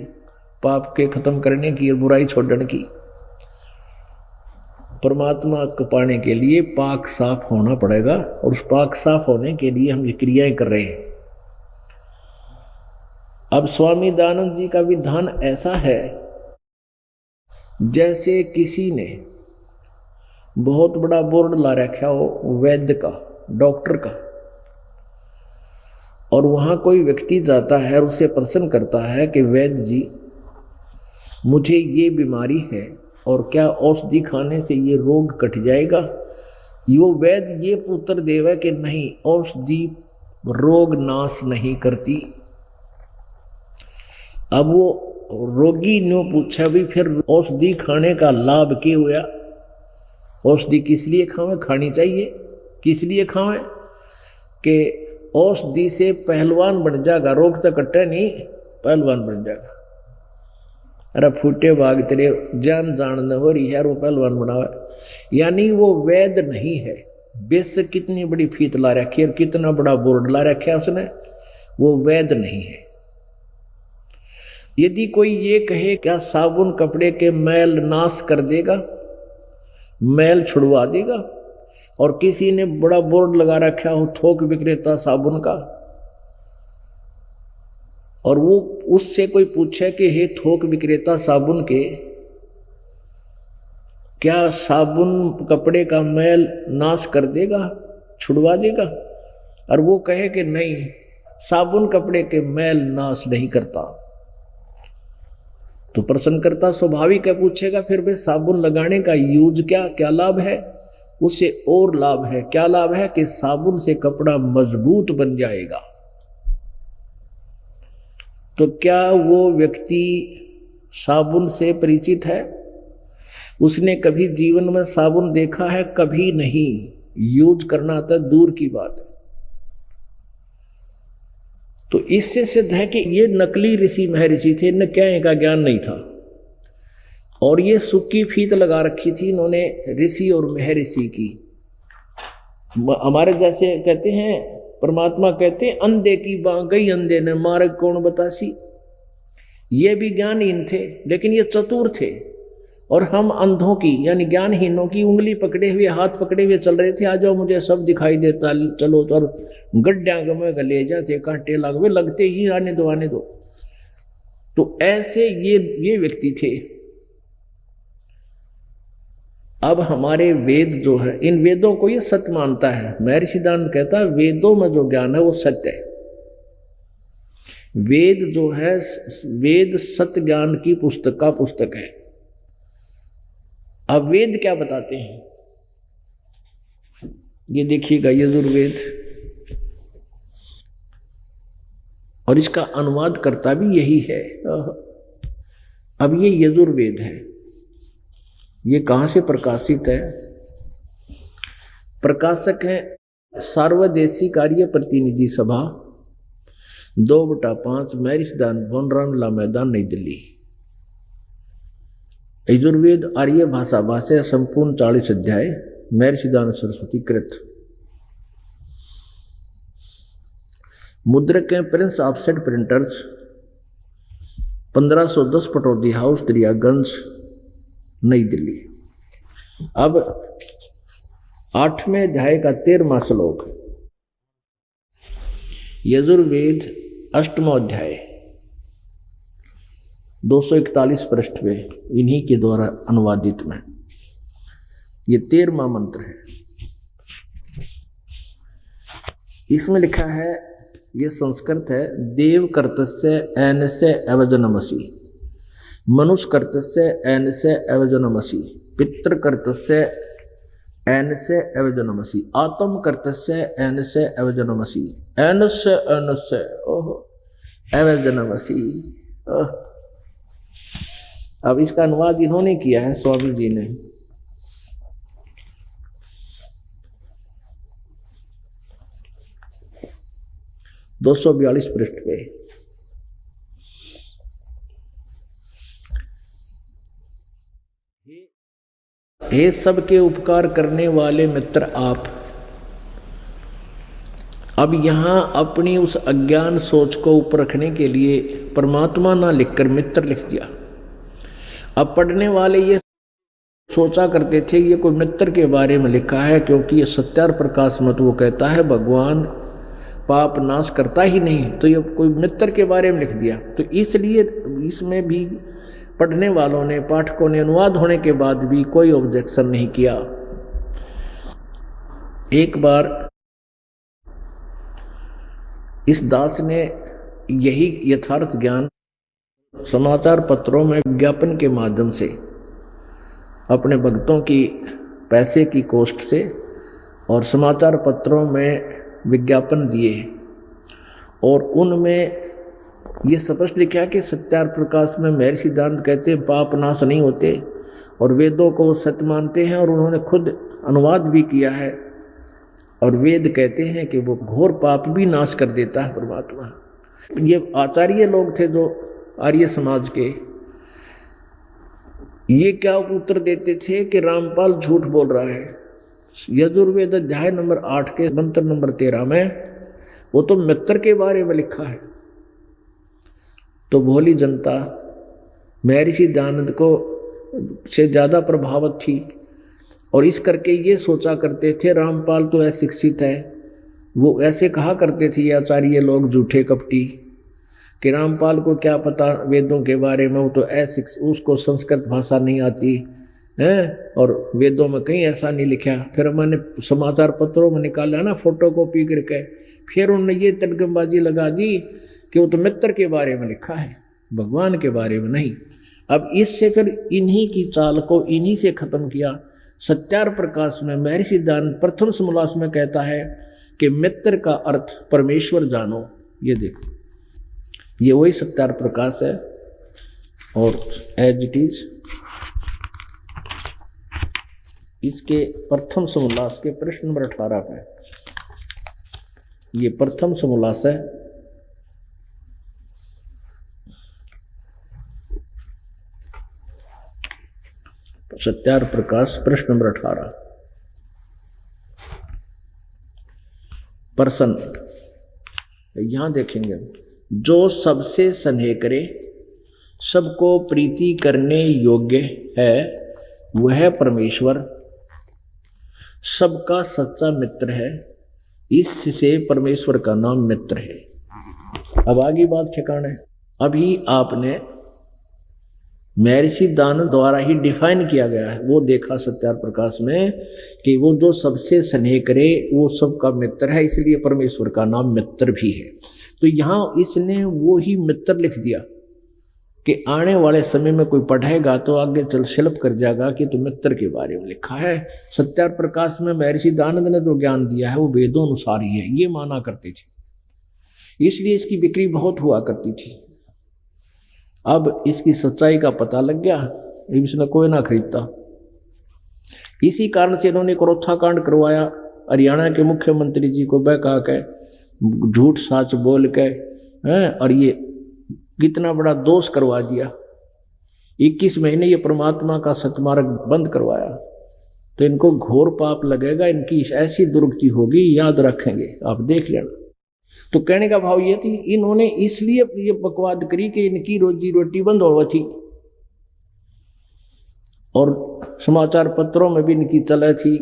पाप के खत्म करने की और बुराई छोड़ने की। परमात्मा को पाने के लिए पाक साफ होना पड़ेगा, और उस पाक साफ होने के लिए हम ये क्रियाएं कर रहे हैं। अब स्वामी दानंद जी का विधान ऐसा है, जैसे किसी ने बहुत बड़ा बोर्ड ला रखा हो वैद्य का, डॉक्टर का, और वहाँ कोई व्यक्ति जाता है और उससे प्रश्न करता है कि वैद्य जी मुझे ये बीमारी है और क्या औषधि खाने से ये रोग कट जाएगा? यो वैद्य ये उत्तर देवे कि नहीं, औषधि रोग नाश नहीं करती। अब वो रोगी ने पूछा भी फिर औषधि खाने का लाभ क्या हुआ? औषधि किस लिए खावें? खानी चाहिए। किस लिए खावें? कि औषधि से पहलवान बन जाएगा, रोग तो कटे नहीं, पहलवान बन जाएगा। अरे फूटे भाग तेरे जान न हो रही है, वो पहलवान बनावे। यानी वो वैद्य नहीं है। बेशक कितनी बड़ी फीत ला रखी है, कितना बड़ा बोर्ड ला रखा है उसने, वो वैद्य नहीं है। यदि कोई ये कहे क्या साबुन कपड़े के मैल नाश कर देगा, मैल छुड़वा देगा, और किसी ने बड़ा बोर्ड लगा रखा हो थोक विक्रेता साबुन का, और वो उससे कोई पूछे कि हे थोक विक्रेता साबुन के, क्या साबुन कपड़े का मैल नाश कर देगा, छुड़वा देगा? और वो कहे कि नहीं, साबुन कपड़े के मैल नाश नहीं करता, तो प्रश्नकर्ता स्वाभाविक है पूछेगा फिर भाई साबुन लगाने का यूज क्या लाभ है? उससे और लाभ है। क्या लाभ है? कि साबुन से कपड़ा मजबूत बन जाएगा। तो क्या वो व्यक्ति साबुन से परिचित है? उसने कभी जीवन में साबुन देखा है? कभी नहीं। यूज करना तो दूर की बात है। तो इससे सिद्ध है कि ये नकली ऋषि महर्षि थे, इन्हें क्या का ज्ञान नहीं था, और ये सुक्की फीत लगा रखी थी इन्होंने ऋषि और महर्षि की। हमारे जैसे कहते हैं, परमात्मा कहते हैं अंधे की बाँ गई अंधे ने मार्ग कौन बतासी। ये भी ज्ञानहीन थे, लेकिन ये चतुर थे, और हम अंधों की यानी ज्ञानहीनों की उंगली पकड़े हुए, हाथ पकड़े हुए चल रहे थे। आ जाओ मुझे सब दिखाई देता, चलो। तो गड्ढा में ले जाते, कांटे लगवे, लगते ही आने दो आने दो। तो ऐसे ये व्यक्ति थे। अब हमारे वेद जो है, इन वेदों को ये सत्य मानता है। महर्षि दानव कहता है वेदों में जो ज्ञान है वो सत्य है। वेद जो है, वेद सत्य ज्ञान की पुस्तक है। अब वेद क्या बताते हैं ये देखिएगा, यजुर्वेद, और इसका अनुवाद करता भी यही है। अब ये यजुर्वेद है, ये कहाँ से प्रकाशित है? प्रकाशक है सार्वदेशी कार्य प्रतिनिधि सभा 2/5 महर्षि दानव भवन, रामलीला मैदान, नई दिल्ली। यजुर्वेद आर्य भाषा संपूर्ण 40 अध्याय, महर्षि दानव सरस्वती कृत। मुद्रक हैं Prince offset printers, 1510 Pataudi house, Daryaganj, नई दिल्ली। अब 8वें अध्याय का 13वां श्लोक, यजुर्वेद 8वां अध्याय 241 पृष्ठ पे, इन्हीं के द्वारा अनुवादित में ये 13वां मंत्र है। इसमें लिखा है, ये संस्कृत है, देव कर्तस्य ऐनस्य अवजनमसि, मनुष्य कर्तस्य ऐनस्य अवजनमसि, पितृ कर्तस्य ऐनस्य अवजनमसि, आत्म कर्तस्य ऐनस्य अवजनमसि, ऐनस्य ओहो अवजनमसि। अब इसका अनुवाद इन्होंने किया है, स्वामी जी ने। दो 242 पृष्ठ पे। हे सबके उपकार करने वाले मित्र आप। अब यहाँ अपनी उस अज्ञान सोच को ऊपर रखने के लिए परमात्मा ना लिखकर मित्र लिख दिया। अब पढ़ने वाले ये सोचा करते थे ये कोई मित्र के बारे में लिखा है, क्योंकि ये सत्यार प्रकाश मत वो कहता है भगवान पाप नाश करता ही नहीं, तो ये कोई मित्र के बारे में लिख दिया। तो इसलिए इसमें भी पढ़ने वालों ने, पाठकों ने अनुवाद होने के बाद भी कोई ऑब्जेक्शन नहीं किया। एक बार इस दास ने यही यथार्थ ज्ञान समाचार पत्रों में विज्ञापन के माध्यम से अपने भक्तों की पैसे की कॉस्ट से और समाचार पत्रों में विज्ञापन दिए और उनमें ये स्पष्ट लिखा कि सत्यार प्रकाश में महर्षि सिद्धांत कहते हैं पाप नाश नहीं होते और वेदों को सत्य मानते हैं और उन्होंने खुद अनुवाद भी किया है और वेद कहते हैं कि वो घोर पाप भी नाश कर देता है परमात्मा। ये आचार्य लोग थे जो आर्य समाज के, ये क्या उत्तर देते थे कि रामपाल झूठ बोल रहा है। यजुर्वेद अध्याय नंबर 8 के मंत्र नंबर 13 में वो तो मित्र के बारे में लिखा है। तो भोली जनता महर्षि दयानंद को से ज़्यादा प्रभावित थी और इस करके ये सोचा करते थे रामपाल तो अशिक्षित है। वो ऐसे कहा करते थे ये आचार्य लोग झूठे कपटी कि रामपाल को क्या पता वेदों के बारे में, वो तो अशिक्षित, उसको संस्कृत भाषा नहीं आती है और वेदों में कहीं ऐसा नहीं लिखा। फिर मैंने समाचार पत्रों में निकाला ना फोटो कॉपी करके, फिर उन्होंने ये तड़कमबाजी लगा दी कि वो तो मित्र के बारे में लिखा है, भगवान के बारे में नहीं। अब इससे फिर इन्हीं की चाल को इन्हीं से खत्म किया। सत्यार प्रकाश में महर्षि दयानंद प्रथम समोल्लास में कहता है कि मित्र का अर्थ परमेश्वर जानो। ये देखो, ये वही सत्यार प्रकाश है और एज इट इज इसके प्रथम समोल्लास के प्रश्न नंबर 18 पे, ये प्रथम समोल्लास है। सत्यार प्रकाश प्रश्न नंबर 18 प्रश्न यहां देखेंगे, जो सबसे स्नेह करे सबको प्रीति करने योग्य है वह परमेश्वर सबका सच्चा मित्र है, इससे परमेश्वर का नाम मित्र है। अब आगे बात ठिकाना है। अभी आपने महर्षि दयानंद द्वारा ही डिफाइन किया गया है, वो देखा सत्यार प्रकाश में कि वो जो सबसे स्नेह करे वो सबका मित्र है, इसलिए परमेश्वर का नाम मित्र भी है। तो यहाँ इसने वो ही मित्र लिख दिया कि आने वाले समय में कोई पढ़ेगा तो आगे चल शिल्प कर जाएगा कि तो मित्र के बारे में लिखा है। सत्यार प्रकाश में महर्षि दयानंद ने जो ज्ञान दिया है वो वेदों अनुसार ही है, ये माना करते थे, इसलिए इसकी बिक्री बहुत हुआ करती थी। अब इसकी सच्चाई का पता लग गया, इसमें कोई ना खरीदता। इसी कारण से इन्होंने क्रोथा कांड करवाया, हरियाणा के मुख्यमंत्री जी को बहका के झूठ साच बोल के हैं, और ये कितना बड़ा दोष करवा दिया। 21 महीने ये परमात्मा का सतमार्ग बंद करवाया, तो इनको घोर पाप लगेगा, इनकी ऐसी दुर्गति होगी, याद रखेंगे, आप देख लेना। तो कहने का भाव ये थी, इन्होंने इसलिए ये बकवाद करी कि इनकी रोजी रोटी बंद हो थी और समाचार पत्रों में भी इनकी चला थी।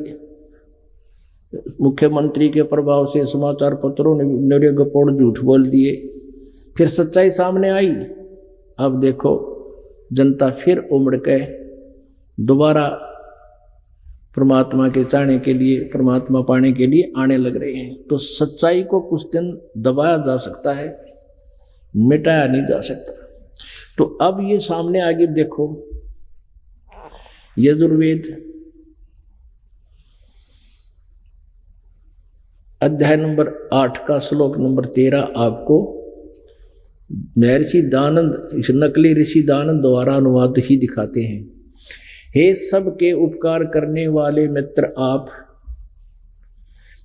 मुख्यमंत्री के प्रभाव से समाचार पत्रों ने निरे गपोड़ झूठ बोल दिए, फिर सच्चाई सामने आई। अब देखो जनता फिर उमड़ के दोबारा परमात्मा के चाहने के लिए, परमात्मा पाने के लिए आने लग रहे हैं। तो सच्चाई को कुछ दिन दबाया जा सकता है, मिटाया नहीं जा सकता। तो अब ये सामने आगे देखो, यजुर्वेद अध्याय नंबर 8 का श्लोक नंबर 13 आपको महर्षि दयानंद, इस नकली ऋषि दयानंद द्वारा अनुवाद ही दिखाते हैं। हे सबके उपकार करने वाले मित्र आप,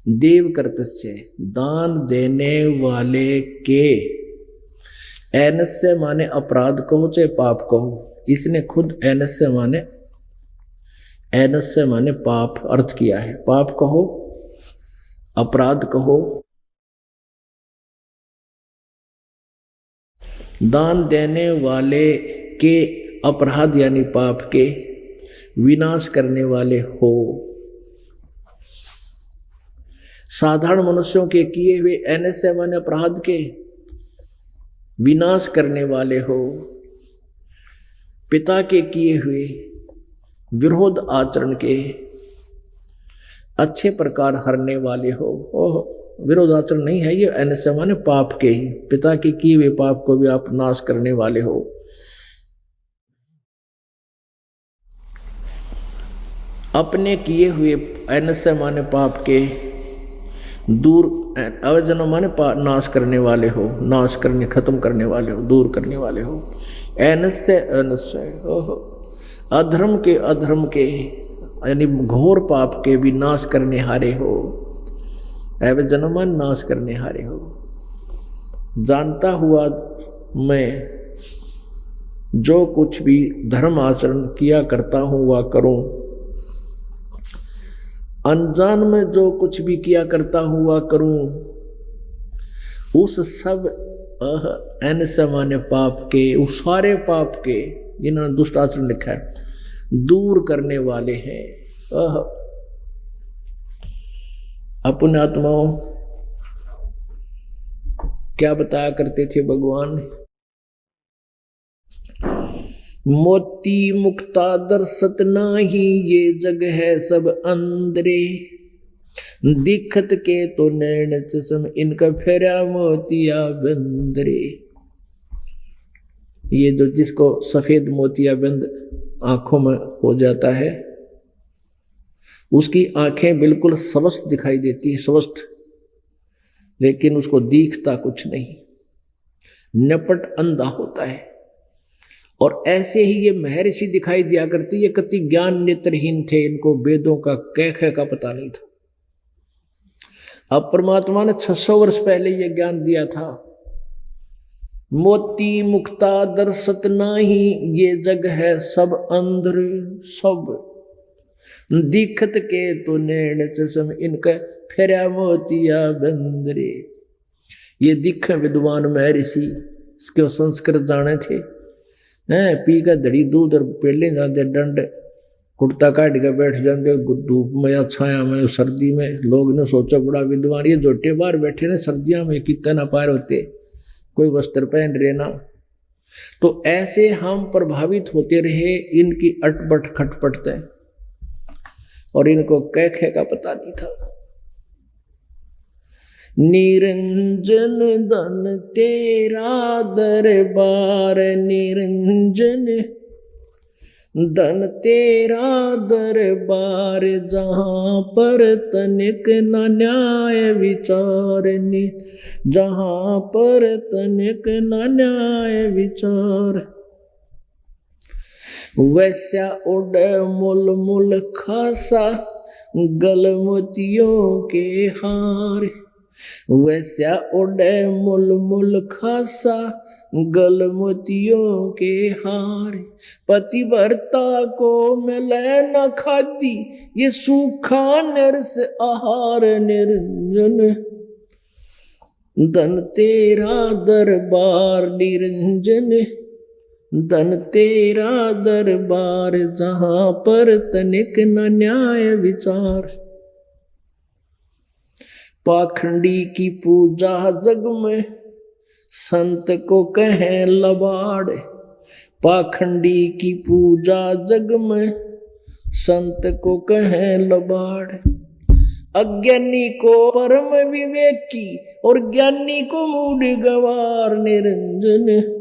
देव कर्तस्य दान देने वाले के, ऐनस्य माने अपराध कहो चाहे पाप कहो, इसने खुद ऐनस्य माने पाप अर्थ किया है। पाप कहो, अपराध कहो, दान देने वाले के अपराध यानी पाप के विनाश करने वाले हो। साधारण मनुष्यों के किए हुए ऐनस्य माने अपराध के विनाश करने वाले हो, पिता के किए हुए विरोध आचरण के अच्छे प्रकार हरने वाले हो। ओह विरोधाचरण नहीं है ये। अनस्य माने पाप के ही, पिता के किए हुए पाप को भी आप नाश करने वाले हो। अपने किए हुए अनस्य माने पाप के दूर, अवजन माने नाश करने वाले हो, नाश करने खत्म करने वाले हो, दूर करने वाले हो। अनस्य अनस्य अधर्म के यानी घोर पाप के भी नाश करने हारे हो। अवजन मान नाश करने हारे हो। जानता हुआ मैं जो कुछ भी धर्म आचरण किया करता हूँ वह करूँ, अनजान में जो कुछ भी किया करता हूँ वह करूँ, उस सब अनस्य माने पाप के, उस सारे पाप के, इन्होंने दुष्ट आचरण लिखा है, दूर करने वाले हैं। अपने आत्माओं क्या बताया करते थे भगवान? मोती मुक्ता दर्शत नाही, ये जग है सब अंदरे, दिखत के तो नैन चश्म, इनका फेरा मोतिया बंदरे। ये जो जिसको सफेद मोतिया बंद आंखों में हो जाता है, उसकी आंखें बिल्कुल स्वस्थ दिखाई देती है, स्वस्थ, लेकिन उसको दिखता कुछ नहीं, नपट अंधा होता है। और ऐसे ही ये महर्षि दिखाई दिया करती, ये कति ज्ञान नेत्रहीन थे, इनको वेदों का कैखे का पता नहीं था। अब परमात्मा ने 600 वर्ष पहले ये ज्ञान दिया था। मोती मुक्ता दर्शत नाही, ये जग है सब अंधर, सब दिखत के तो नैन चश्म, इनका फेरा मोतिया बंदरे। ये दिख विद्वान महर्षि, इसके संस्कृत जाने थे, पी का धड़ी दूध और पेले जाते, डंड कुर्ता काट के बैठ जाते धूप में या छाया में, सर्दी में। लोग ने सोचा बड़ा विद्वान, ये जोटे बाहर बैठे ना सर्दियों में, कितना ना पार होते, कोई वस्त्र पहन रहे ना। तो ऐसे हम प्रभावित होते रहे इनकी अटपट खटपटते, और इनको कैखे का पता नहीं था। निरंजन धन तेरा दरबार, निरंजन धन तेरा दरबार, जहाँ पर तनिक न न्याय विचार, जहाँ पर तनिक न न्याय विचार। वैसा उड़ मुल मुल खासा, गल मोतियों के हार, वैसा उड़े मुल मुल खासा, गल मोतियों के हार। पतिव्रता को मिले न खाती, ये सूखा नरस आहार, निरंजन धन तेरा दरबार, निरंजन धन तेरा दरबार, जहाँ पर तनिक न न्याय विचार। पाखंडी की पूजा जग में, संत को कहें लबाड़, पाखंडी की पूजा जग में, संत को कहें लबाड़। अज्ञानी को परम विवेकी, और ज्ञानी को मूढ़ गवार, निरंजन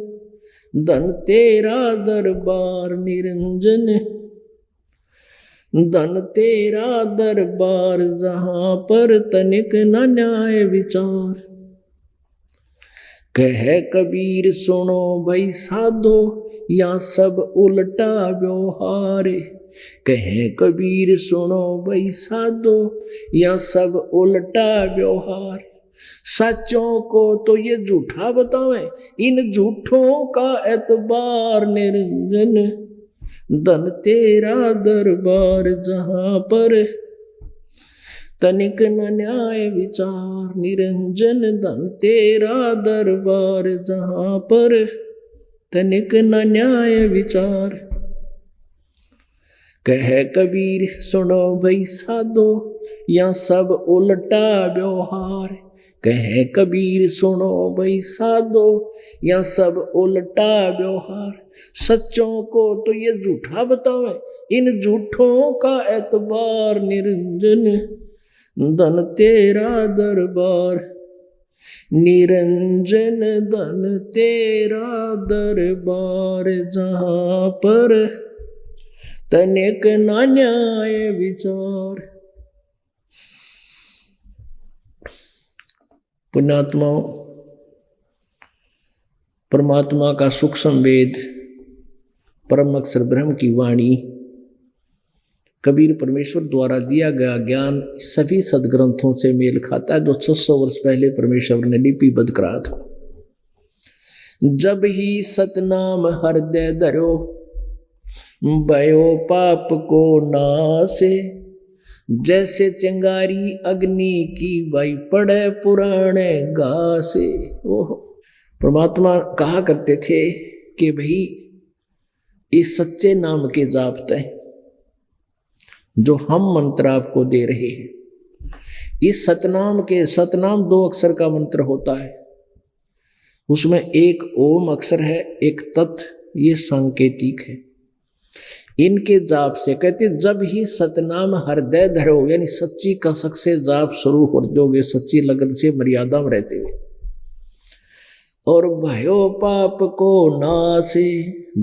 धन तेरा दरबार, निरंजन धन तेरा दरबार, जहाँ पर तनिक न न्याय विचार। कहे कबीर सुनो भाई साधो, या सब उल्टा व्यवहार, कहे कबीर सुनो भाई साधो, या सब उल्टा व्यवहार। सच्चों को तो ये झूठा बतावे, इन झूठों का एतबार, निरंजन धन तेरा दरबार, जहाँ पर तनिक न न्याय विचार, निरंजन धन तेरा दरबार, जहाँ पर तनिक न न्याय विचार। कहे कबीर सुनो भाई साधो, या सब उल्टा व्यवहार, कहे कबीर सुनो भाई साधो, या सब उल्टा व्यवहार। सच्चों को तो ये झूठा बतावे, इन झूठों का एतबार, निरंजन धन तेरा दरबार, निरंजन धन तेरा दरबार, जहां पर तनिक ना न्याय विचार। पुण्यात्माओं, परमात्मा का सूक्ष्म वेद, परम अक्षर ब्रह्म की वाणी, कबीर परमेश्वर द्वारा दिया गया ज्ञान सभी सदग्रंथों से मेल खाता है जो 600 वर्ष पहले परमेश्वर ने लिपिबद्ध करा था। जब ही सतनाम हृदय धरो, भयो पाप को नासे, जैसे चिंगारी अग्नि की भाई पड़े पुराने घासे। ओहो, परमात्मा कहा करते थे कि भाई इस सच्चे नाम के जापते जो हम मंत्र आपको दे रहे हैं, इस सतनाम के, सतनाम 2 अक्षर का मंत्र होता है, उसमें एक ओम अक्षर है, एक तत्, ये सांकेतिक है। इनके जाप से कहते जब ही सतनाम हृदय धरो, यानी सच्ची कसक से जाप शुरू हो दोगे, सच्ची लगन से मर्यादा में रहते हुए, और भयो पाप को नासे,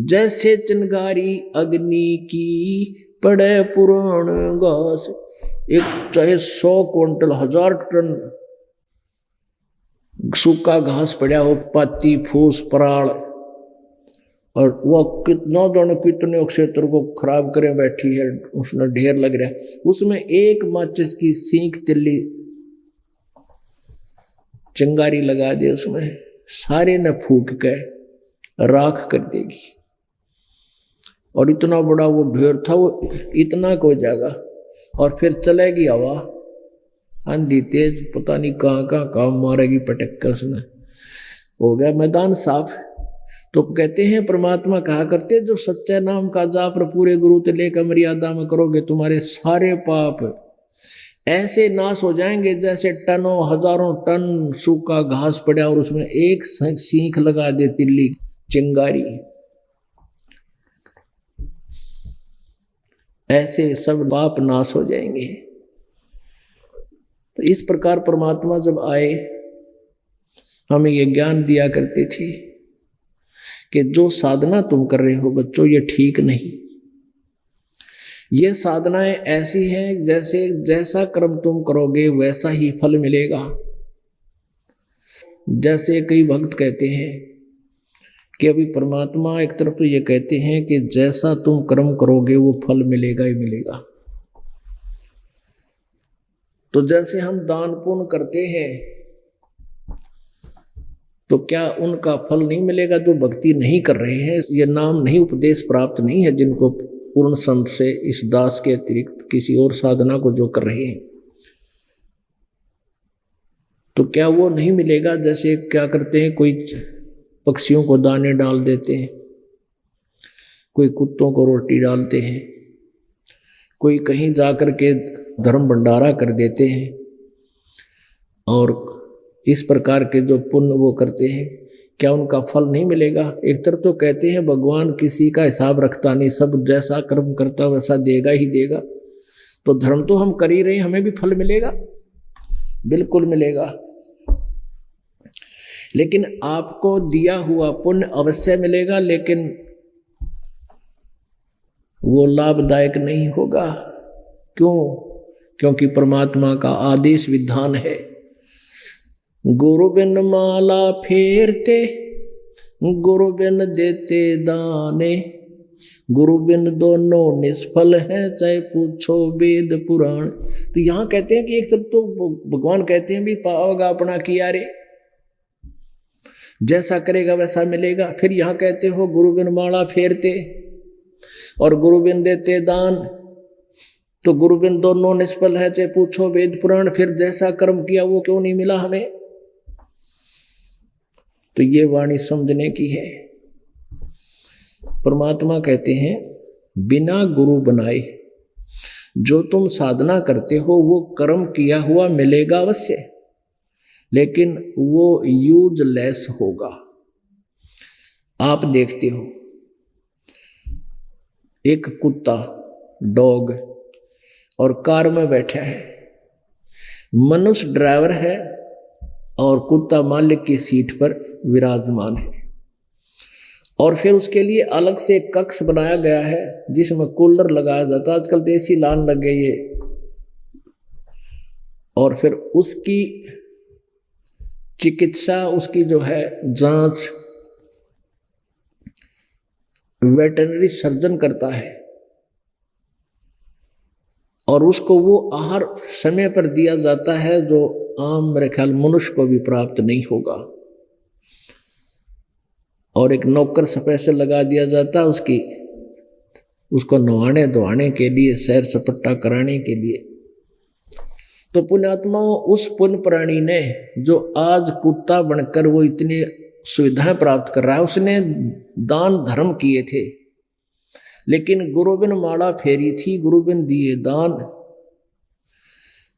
जैसे चिंगारी अग्नि की पड़े पुराण घास। एक चाहे 100 क्विंटल 1000 टन सूखा घास पड़ा हो, पाती फूस पराल, और वह कितना जाने कितने क्षेत्र को खराब करे बैठी है, उसमें ढेर लग रहा है, उसमें एक माचिस की सीख तिल्ली चिंगारी लगा दे, उसमें सारे न फूक के राख कर देगी। और इतना बड़ा वो ढेर था, वो इतना को जाएगा, और फिर चलेगी हवा, आंधी तेज, पता नहीं कहाँ कहाँ मारेगी पटक कर, उसने हो गया मैदान साफ। तो कहते हैं परमात्मा कहा करते, जो सच्चे नाम का जाप पूरे गुरु ते लेकर मर्यादा में करोगे, तुम्हारे सारे पाप ऐसे नाश हो जाएंगे जैसे टनों हजारों टन सूखा घास पड़ा और उसमें एक सीख लगा दे तिल्ली चिंगारी, ऐसे सब पाप नाश हो जाएंगे। तो इस प्रकार परमात्मा जब आए, हमें ये ज्ञान दिया करते थे कि जो साधना तुम कर रहे हो बच्चों, ये ठीक नहीं। ये साधनाएं ऐसी हैं जैसे जैसा कर्म तुम करोगे वैसा ही फल मिलेगा। जैसे कई भक्त कहते हैं कि अभी परमात्मा एक तरफ तो ये कहते हैं कि जैसा तुम कर्म करोगे वो फल मिलेगा ही मिलेगा। तो जैसे हम दान पुण्य करते हैं तो क्या उनका फल नहीं मिलेगा? जो भक्ति नहीं कर रहे हैं, ये नाम नहीं, उपदेश प्राप्त नहीं है जिनको पूर्ण संत से, इस दास के अतिरिक्त किसी और साधना को जो कर रहे हैं, तो क्या वो नहीं मिलेगा? जैसे क्या करते हैं, कोई पक्षियों को दाने डाल देते हैं, कोई कुत्तों को रोटी डालते हैं, कोई कहीं जाकर के धर्म भंडारा कर देते हैं, और इस प्रकार के जो पुण्य वो करते हैं, क्या उनका फल नहीं मिलेगा? एक तरफ तो कहते हैं भगवान किसी का हिसाब रखता नहीं, सब जैसा कर्म करता वैसा देगा ही देगा। तो धर्म तो हम कर ही रहे हैं, हमें भी फल मिलेगा, बिल्कुल मिलेगा। लेकिन आपको दिया हुआ पुण्य अवश्य मिलेगा, लेकिन वो लाभदायक नहीं होगा। क्यों? क्योंकि परमात्मा का आदेश विधान है, गुरु बिन माला फेरते, गुरु बिन देते दाने, गुरु बिन दोनों निष्फल है, चाहे पूछो वेद पुराण। तो यहाँ कहते हैं कि एक तरफ तो भगवान कहते हैं भी पाओगा अपना किया रे, जैसा करेगा वैसा मिलेगा। फिर यहाँ कहते हो गुरु बिन माला फेरते और गुरु बिन देते दान, तो गुरु बिन दोनों निष्फल है, चाहे पूछो वेद पुराण। फिर जैसा कर्म किया वो क्यों नहीं मिला हमें? तो ये वाणी समझने की है। परमात्मा कहते हैं बिना गुरु बनाए जो तुम साधना करते हो वो कर्म किया हुआ मिलेगा अवश्य, लेकिन वो यूजलेस होगा। आप देखते हो एक कुत्ता, डॉग, और कार में बैठा है, मनुष्य ड्राइवर है और कुत्ता मालिक की सीट पर विराजमान है। और फिर उसके लिए अलग से एक कक्ष बनाया गया है जिसमें कूलर लगाया जाता है। आजकल देसी लान लग गई है। और फिर उसकी चिकित्सा, उसकी जो है जांच वेटरनरी सर्जन करता है और उसको वो आहार समय पर दिया जाता है जो आम मेरे ख्याल मनुष्य को भी प्राप्त नहीं होगा। और एक नौकर स्पेशल लगा दिया जाता है उसको नहाने धोआने के लिए, सैर सपट्टा कराने के लिए। तो पुण्यात्माओं, उस पुण्य प्राणी ने जो आज कुत्ता बनकर वो इतनी सुविधाएं प्राप्त कर रहा है, उसने दान धर्म किए थे, लेकिन गुरुबिन माला फेरी थी, गुरुबिन दिए दान।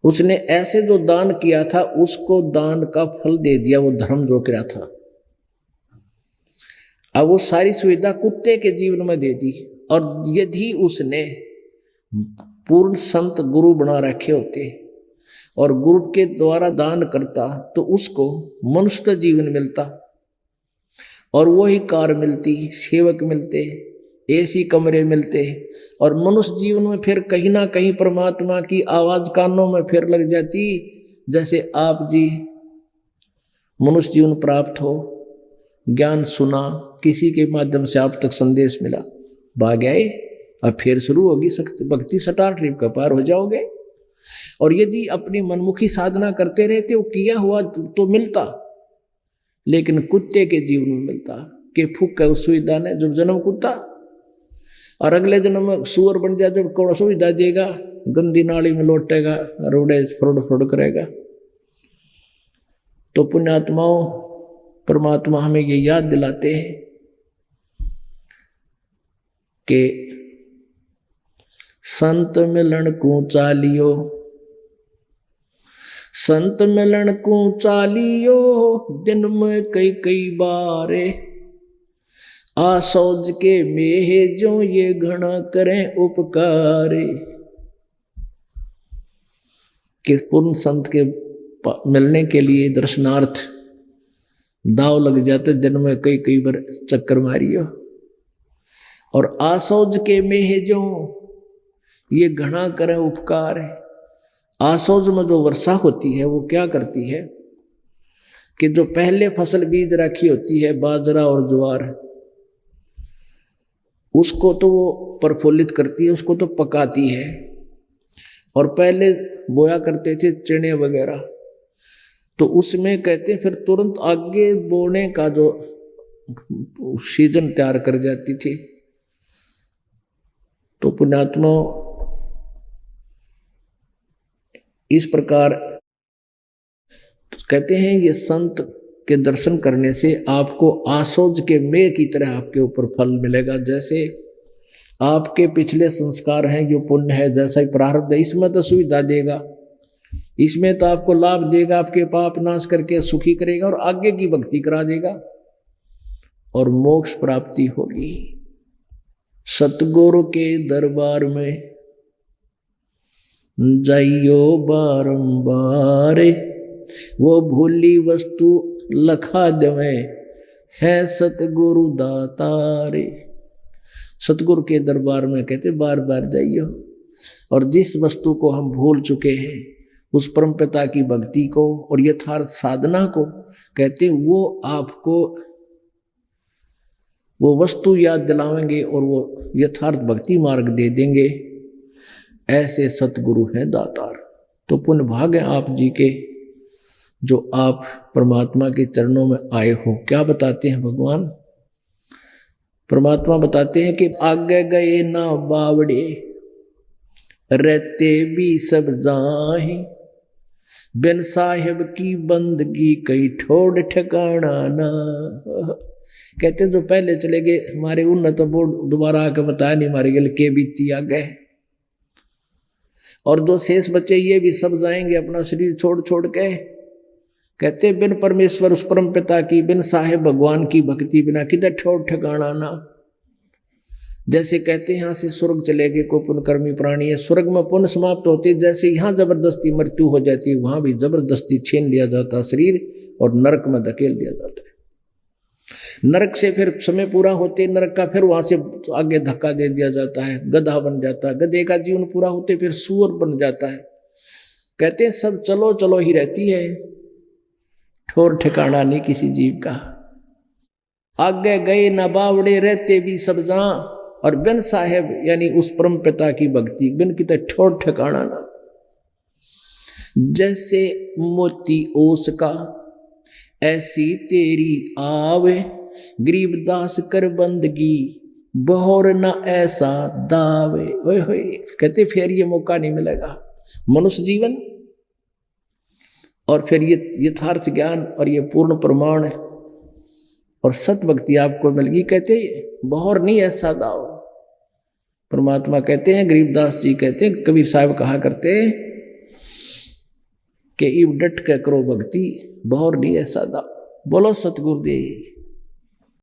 उसने ऐसे जो दान किया था उसको दान का फल दे दिया, वो धर्म जो किया था। अब वो सारी सुविधा कुत्ते के जीवन में दे दी। और यदि उसने पूर्ण संत गुरु बना रखे होते और गुरु के द्वारा दान करता तो उसको मनुष्य जीवन मिलता और वही कार मिलती, सेवक मिलते, एसी कमरे मिलते और मनुष्य जीवन में फिर कहीं ना कहीं परमात्मा की आवाज कानों में फिर लग जाती। जैसे आप जी मनुष्य जीवन प्राप्त हो, ज्ञान सुना, किसी के माध्यम से आप तक संदेश मिला, भाग आए, अब फिर शुरू होगी शक्ति भक्ति, सटार ट्रिप का पार हो जाओगे। और यदि अपनी मनमुखी साधना करते रहते हो, किया हुआ तो मिलता, लेकिन कुत्ते के जीवन में मिलता कि फूक है उस सुविधा ने। जब जन्म कुत्ता और अगले जन्म में सुअर बन जाए, जब कौन सुविधा देगा, गंदी नाली में लौटेगा, रोड़े फ्रोड करेगा। तो पुण्यात्माओं, परमात्मा हमें ये याद दिलाते हैं कि संत मिलन को चालियो, संत मिलन को चालियो, दिन में कई कई बारे, आसौज के मेहे जो ये घना करें उपकारे। कि पूर्ण संत के मिलने के लिए दर्शनार्थ दाव लग जाते, दिन में कई कई बार चक्कर मारियो। और आसौज के मेहे जो ये घना करें उपकार है। आसौज में जो वर्षा होती है वो क्या करती है कि जो पहले फसल बीज रखी होती है, बाजरा और ज्वार, उसको तो वो प्रफुल्लित करती है, उसको तो पकाती है। और पहले बोया करते थे चने वगैरह, तो उसमें कहते फिर तुरंत आगे बोने का जो सीजन तैयार कर जाती थी। तो पुण्यात्मा, इस प्रकार कहते हैं ये संत के दर्शन करने से आपको आसौज के मेघ की तरह आपके ऊपर फल मिलेगा। जैसे आपके पिछले संस्कार हैं, जो पुण्य है, जैसा ही प्रारब्ध है, इसमें तो सुविधा देगा, इसमें तो आपको लाभ देगा, आपके पाप नाश करके सुखी करेगा और आगे की भक्ति करा देगा और मोक्ष प्राप्ति होगी। सतगुरु के दरबार में जाइयो बारंबार, वो भूली वस्तु लखा देवे, है सतगुरु दातारे। सतगुरु के दरबार में कहते बार बार जाइयो, और जिस वस्तु को हम भूल चुके हैं, उस परमपिता की भक्ति को और यथार्थ साधना को, कहते वो आपको वो वस्तु याद दिलावेंगे और वो यथार्थ भक्ति मार्ग दे देंगे। ऐसे सतगुरु हैं दातार। तो पुण्य भाग है आप जी के, जो आप परमात्मा के चरणों में आए हो। क्या बताते हैं भगवान? परमात्मा बताते हैं कि आगे गए ना बावड़े, रहते भी सब जाहि, बिन साहिब की बंदगी कई ठोड़ ठिकाना ना। कहते जो पहले चले गए हमारे उन्नत बोर्ड, दोबारा आके बताया नहीं हमारे गल के बीती आ गए। और जो शेष बच्चे ये भी सब जाएंगे अपना शरीर छोड़ छोड़ के। कहते बिन परमेश्वर उस परम पिता की, बिन साहेब भगवान की भक्ति बिना किधर ठोड़ ठिकाना ना। जैसे कहते हैं यहाँ से स्वर्ग चले गए कोई पुण्यकर्मी प्राणी है, स्वर्ग में पुण्य समाप्त होते, जैसे यहाँ जबरदस्ती मृत्यु हो जाती है वहां भी जबरदस्ती छीन लिया जाता है शरीर और नरक में धकेल दिया जाता है। नरक से फिर समय पूरा होते नरक का फिर वहां से आगे धक्का दे दिया जाता है, गधा बन जाता है, गधे का जीवन पूरा होते फिर सूअर बन जाता है। कहते हैं सब चलो चलो ही रहती है, ठोर ठिकाना नहीं किसी जीव का। आगे गए न बावड़े रहते भी सब जहां, और बिन साहेब यानी उस परम पिता की भक्ति बिन किते ठोर ठिकाना ना। जैसे मोती ओस का ऐसी तेरी आवे, गरीबदास कर बंदगी बहुर न ऐसा दावे। ओए होए, कहते फिर ये मौका नहीं मिलेगा मनुष्य जीवन और फिर ये यथार्थ ज्ञान और ये पूर्ण प्रमाण और सत भक्ति आपको मिलगी। कहते बहुर नहीं ऐसा दाव। परमात्मा कहते हैं, गरीबदास जी कहते हैं, कबीर साहब कहा करते कि इब डट के करो भक्ति बहुर नहीं ऐसा दाव। बोलो सतगुरुदेव।